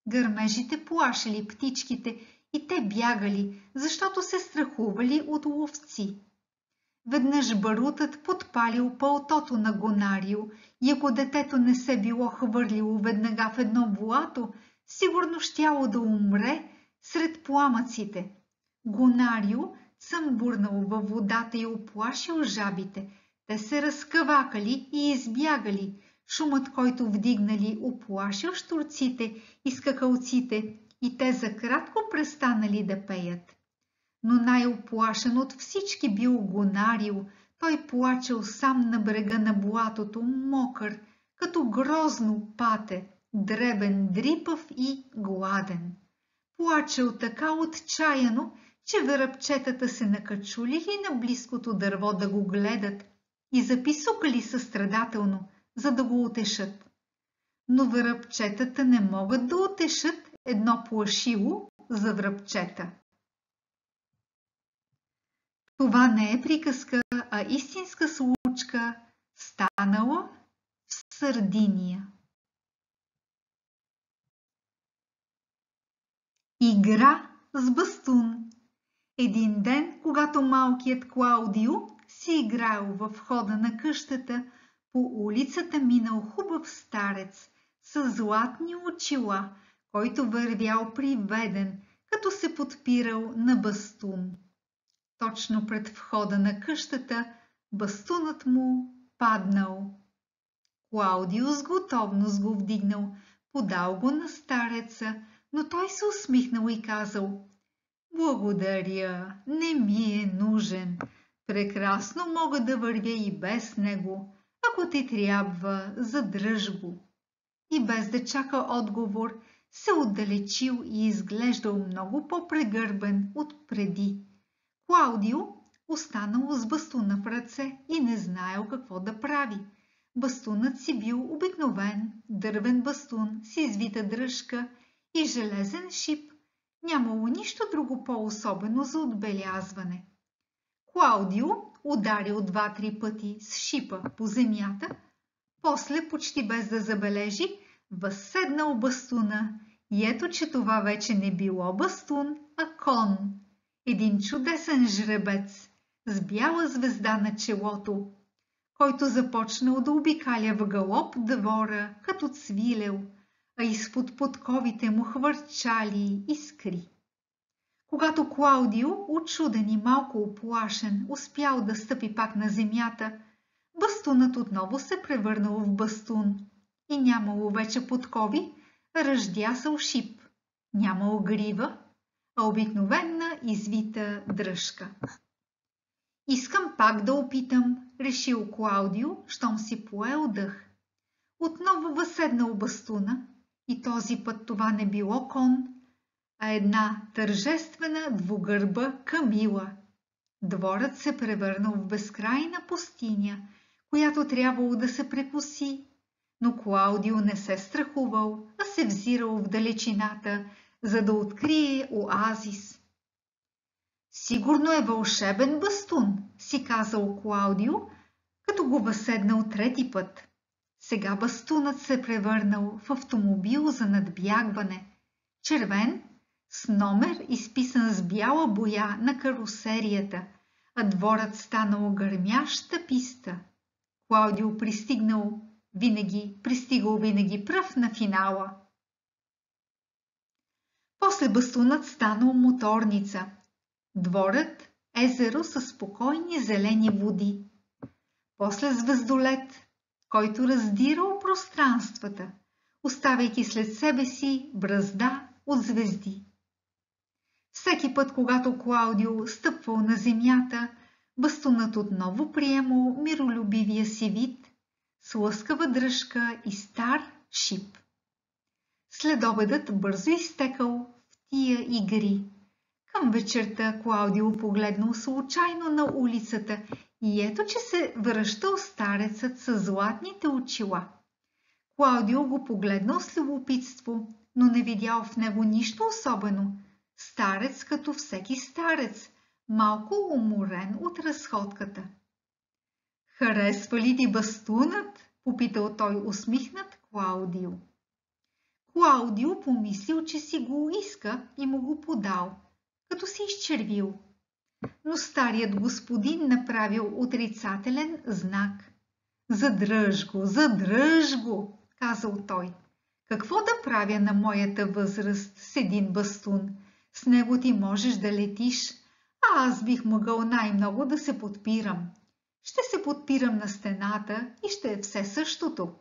Гърмежите плашили птичките и те бягали, защото се страхували от ловци. Веднъж барутът подпалил палтото на Гонарио и ако детето не се било хвърлило веднага в едно блато, сигурно щяло да умре сред пламъците. Гонарио цъмбурнал във водата и оплашил жабите. Те се разкавакали и избягали. Шумът, който вдигнали, оплашил щурците и скакалците и те за кратко престанали да пеят. Но най-оплашен от всички бил Гонарио. Той плачел сам на брега на блатото, мокър, като грозно пате, дребен, дрипав и гладен. Плачел така отчаяно, че връбчетата се накачулили на близкото дърво да го гледат и записукали състрадателно, за да го утешат. Но връбчетата не могат да утешат едно плашило за връбчета. Това не е приказка, а истинска случка, станала в Сърдиния. Игра с бастун. Един ден, когато малкият Клаудио си играел във входа на къщата, по улицата минал хубав старец с златни очила, който вървял приведен, като се подпирал на бастун. Точно пред входа на къщата бастунът му паднал. Клаудио с готовност го вдигнал, подал го на стареца, но той се усмихнал и казал: „Благодаря, не ми е нужен. Прекрасно мога да вървя и без него. Ако ти трябва, задръж го.“ И без да чака отговор, се отдалечил и изглеждал много по-прегърбен от преди. Клаудио останал с бастуна в ръце и не знаел какво да прави. Бастунът си бил обикновен дървен бастун с извита дръжка и железен шип. Нямало нищо друго по-особено за отбелязване. Клаудио ударил 2-3 пъти с шипа по земята, после почти без да забележи, възседнал бастуна и ето, че това вече не било бастун, а кон. Един чудесен жребец с бяла звезда на челото, който започнал да обикаля в галоп двора като цвилел, а изпод подковите му хвърчали искри. Когато Клаудио, учуден и малко уплашен, успял да стъпи пак на земята, бастунът отново се превърнал в бастун и нямало вече подкови, ръждясал шип, нямало грива, а обикновена извита дръжка. „Искам пак да опитам“, решил Клаудио, щом си поел дъх. Отново възседнал бастуна и този път това не било кон, а една тържествена двугърба камила. Дворът се превърнал в безкрайна пустиня, която трябвало да се прекоси. Но Клаудио не се страхувал, а се взирал в далечината, за да открие оазис. Сигурно е вълшебен бастун, си казал Клаудио, като го възседнал трети път. Сега бастунът се превърнал в автомобил за надбягване, червен, с номер изписан с бяла боя на карусерията, а дворът станал гърмяща писта. Клаудио пристигал винаги пръв на финала. После бастунът станал моторница. Дворът езеро със спокойни зелени води. После звездолет, който раздирал пространствата, оставяйки след себе си бразда от звезди. Всеки път, когато Клаудио стъпвал на земята, бастунът отново приемал миролюбивия си вид, с лъскава дръжка и стар шип. Следобедът бързо изтекал в тия игри. Към вечерта Клаудио погледнал случайно на улицата и ето, че се връщал старецът с златните очила. Клаудио го погледнал с любопитство, но не видял в него нищо особено. Старец като всеки старец, малко уморен от разходката. Харесва ли ти бастунът? Попитал той усмихнат Клаудио. Клаудио помислил, че си го иска и му го подал, като се изчервил. Но старият господин направил отрицателен знак. Задръж го, казал той. Какво да правя на моята възраст с един бастун? С него ти можеш да летиш, а аз бих могъл най-много да се подпирам. Ще се подпирам на стената и ще е все същото.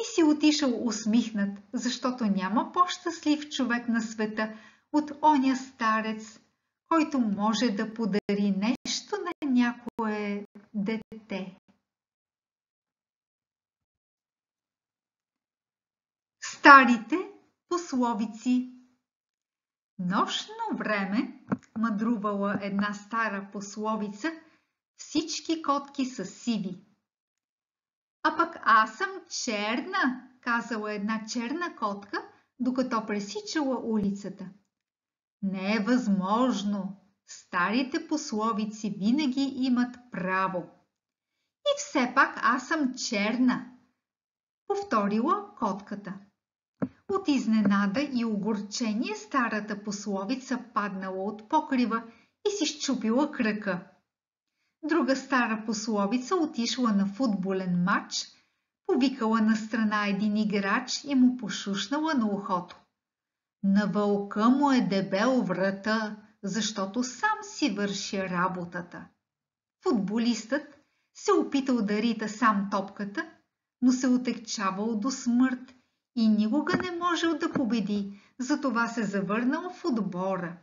И си отишъл усмихнат, защото няма по-щастлив човек на света от оня старец, който може да подари нещо на някое дете. Старите пословици. Нощно време, мъдрувала една стара пословица, всички котки са сиви. А пък аз съм черна, казала една черна котка, докато пресичала улицата. Не е възможно. Старите пословици винаги имат право. И все пак аз съм черна, повторила котката. От изненада и огорчение старата пословица паднала от покрива и си счупила кръка. Друга стара пословица отишла на футболен матч, повикала на страна един играч и му пошушнала на ухото. На вълка му е дебел врата, защото сам си върши работата. Футболистът се опитал да рита сам топката, но се отекчавал до смърт и никога не можел да победи, затова се завърнал в отбора.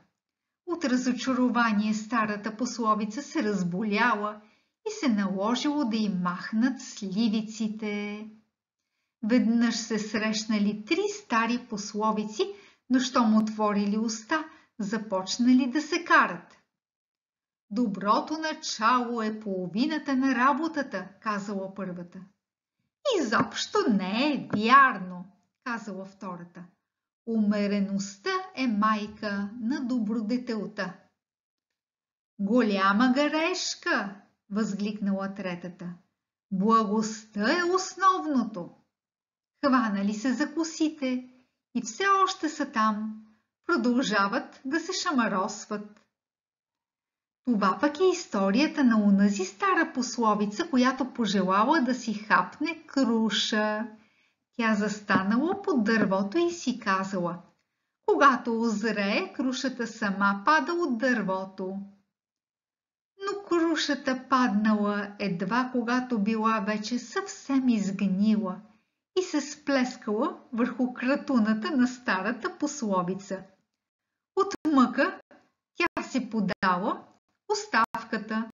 От разочарование старата пословица се разболяла и се наложило да й махнат сливиците. Веднъж се срещнали 3 стари пословици, но щом отворили уста, започнали да се карат. Доброто начало е половината на работата, казала първата. Изобщо не е вярно, казала втората. Умереността е майка на добродетелта. Голяма грешка, възгликнала третата. Благостта е основното. Хванали се за косите и все още са там. Продължават да се шамаросват. Това пък е историята на онази стара пословица, която пожелала да си хапне круша. Тя застанала под дървото и си казала: когато озрее, крушата сама пада от дървото. Но крушата паднала едва когато била вече съвсем изгнила и се сплескала върху кратуната на старата пословица. От мъка тя си подала оставката.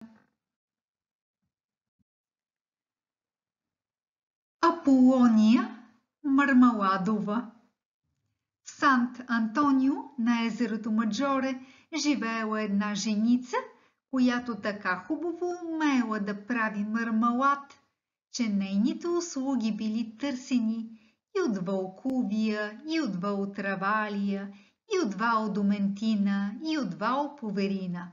Аполония Мармаладова. В Сант-Антонио на езерото Маджоре живеела една женица, която така хубаво умеела да прави мармалад, че нейните услуги били търсени и от Вълкувия, и от Вълтравалия, и от Валдоментина, и от Валповерина.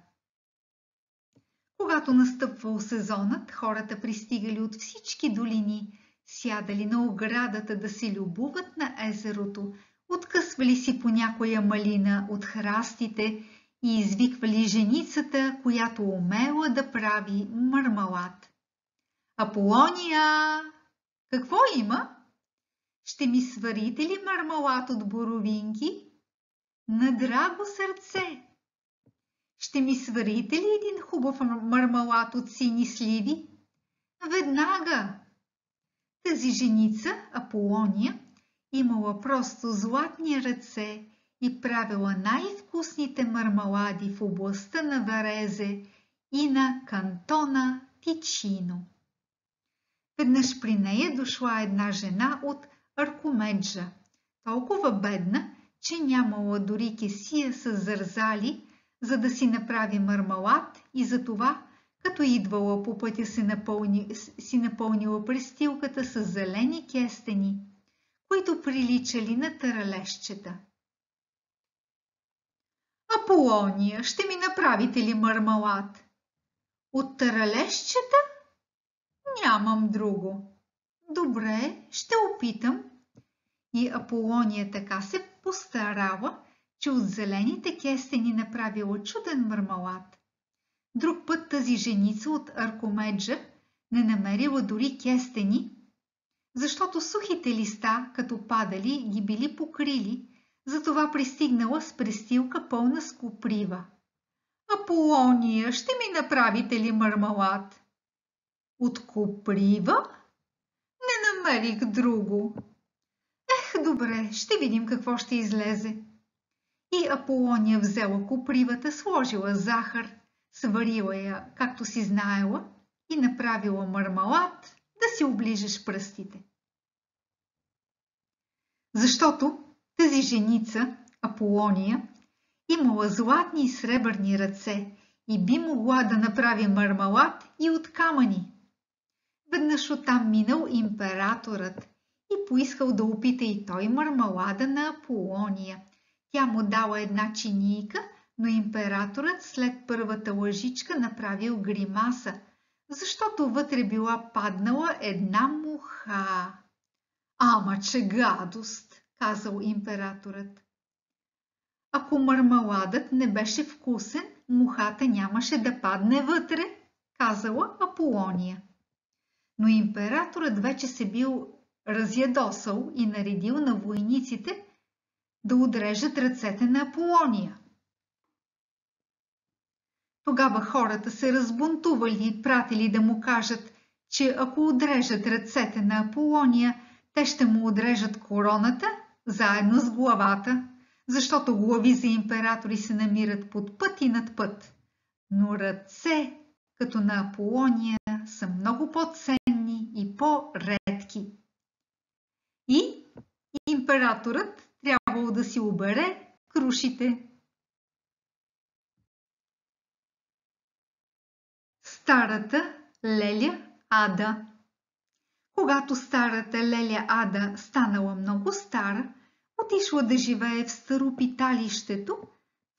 Когато настъпвал сезонът, хората пристигали от всички долини, сядали на оградата да се любуват на езерото, откъсвали си по някоя малина от храстите и извиквали женицата, която умела да прави мармалад. Аполония! Какво има? Ще ми сварите ли мармалад от боровинки? На драго сърце! Ще ми сварите ли един хубав мармалад от сини сливи? Веднага! Тази женица, Аполония, имала просто златни ръце и правила най-вкусните мармалади в областта на Варезе и на кантона Тичино. Веднъж при нея дошла една жена от Аркомеджа, толкова бедна, че нямала дори кесия с зързали, за да си направи мармалад и затова, като идвала по пътя си напълнила престилката с зелени кестени, които приличали на таралещчета. Аполония, ще ми направите ли мармалад? От таралещчета? Нямам друго. Добре, ще опитам. И Аполония така се постарала, че от зелените кестени направила чуден мармалад. Друг път тази женица от Аркомеджа не намерила дори кестени, защото сухите листа, като падали, ги били покрили, затова пристигнала с престилка пълна с коприва. Аполония, ще ми направите ли мармалад? От коприва? Не намерих друго. Добре, ще видим какво ще излезе. И Аполония взела копривата, сложила захар, сварила я, както си знаела, и направила мармалад да си оближеш пръстите. Защото тази женица, Аполония, имала златни и сребърни ръце и би могла да направи мармалад и от камъни. Веднъж оттам минал императорът и поискал да опита и той мармалада на Аполония. Тя му дала една чинийка, но императорът след първата лъжичка направил гримаса, защото вътре била паднала една муха. Ама че гадост, казал императорът. Ако мармаладът не беше вкусен, мухата нямаше да падне вътре, казала Аполония. Но императорът вече се бил разядосал и наредил на войниците да отрежат ръцете на Аполония. Тогава хората се разбунтували и пратили да му кажат, че ако отрежат ръцете на Аполония, те ще му отрежат короната заедно с главата, защото глави за императори се намират под път и над път. Но ръце, като на Аполония, са много по-ценни и по-редки. И императорът трябвало да си обере крушите. Старата леля Ада. Когато старата леля Ада станала много стара, отишла да живее в старопиталището,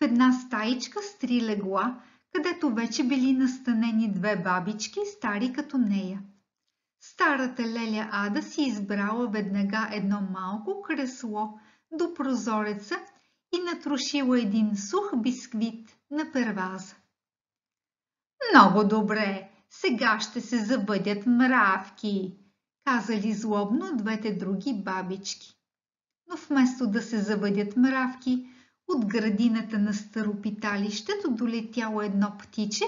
в една стаичка с 3 легла, където вече били настанени 2 бабички, стари като нея. Старата леля Ада си избрала веднага едно малко кресло до прозореца и натрошила един сух бисквит на перваза. Много добре, сега ще се завъдят мравки, казали злобно двете други бабички. Но вместо да се завъдят мравки, от градината на старопиталището долетяло едно птиче,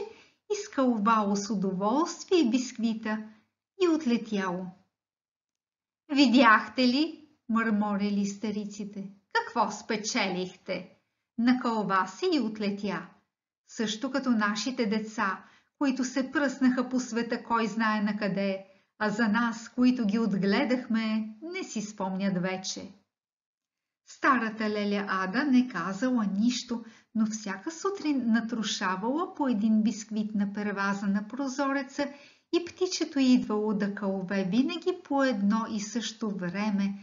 изкълвало с удоволствие бисквита и отлетяло. Видяхте ли, мърморили стариците, какво спечелихте? Накълва се и отлетя. Също като нашите деца, които се пръснаха по света кой знае на къде, а за нас, които ги отгледахме, не си спомнят вече. Старата леля Ада не казала нищо, но всяка сутрин натрушавала по един бисквит на перваза на прозореца и птичето идвало да кълве винаги по едно и също време,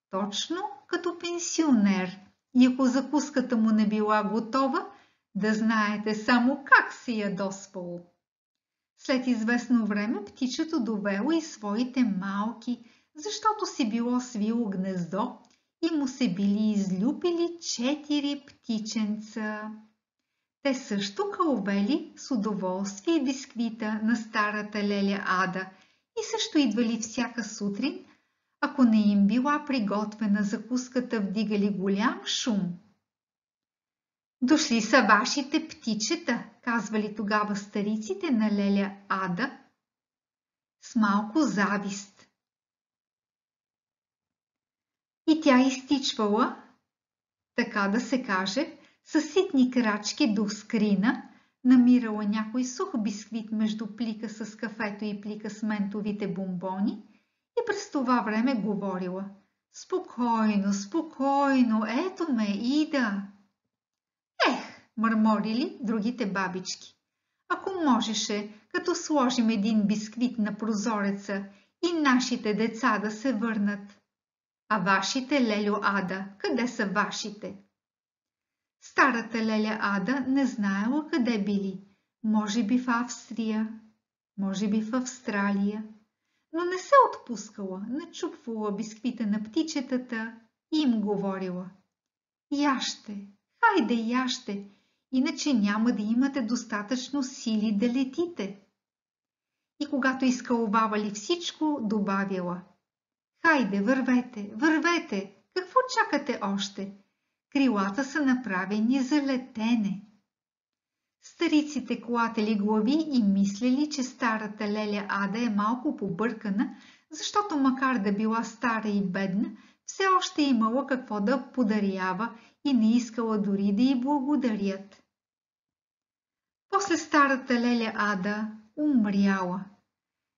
точно като пенсионер. И ако закуската му не била готова, да знаете само как се ядосвало. След известно време птичето довело и своите малки, защото си било свило гнездо и му се били излюпили 4 птиченца. Те също кълвели с удоволствие бисквита на старата леля Ада и също идвали всяка сутрин, ако не им била приготвена закуската, вдигали голям шум. Дошли са вашите птичета, казвали тогава стариците на леля Ада с малко завист. И тя изтичвала, така да се каже, със ситни крачки до скрина, намирала някой сух бисквит между плика с кафето и плика с ментовите бомбони и през това време говорила: „Спокойно, спокойно, ето ме, Ида!“ Мърморили другите бабички. Ако можеше, като сложим един бисквит на прозореца и нашите деца да се върнат. А вашите, лелю Ада, къде са вашите? Старата леля Ада не знаела къде били. Може би в Австрия, може би в Австралия. Но не се отпускала, начупвала бисквита на птичетата и им говорила: „Яще, хайде яще, иначе няма да имате достатъчно сили да летите.“ И когато изкълвавали всичко, добавила: „Хайде, вървете, вървете, какво чакате още? Крилата са направени за летене.“ Стариците клатели глави и мислели, че старата леля Ада е малко побъркана, защото макар да била стара и бедна, все още имала какво да подарява и не искала дори да й благодарят. После старата леля Ада умряла.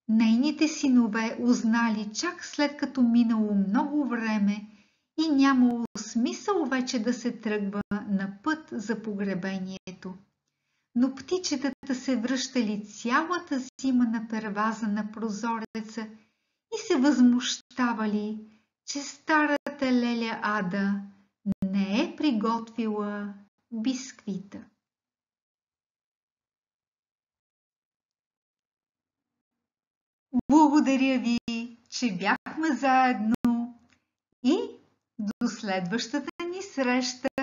Нейните синове узнали чак след като минало много време и нямало смисъл вече да се тръгва на път за погребението. Но птичетата се връщали цялата зима на перваза на прозореца и се възмущавали, че старата леля Ада не е приготвила бисквита. Благодаря ви, че бяхме заедно и до следващата ни среща!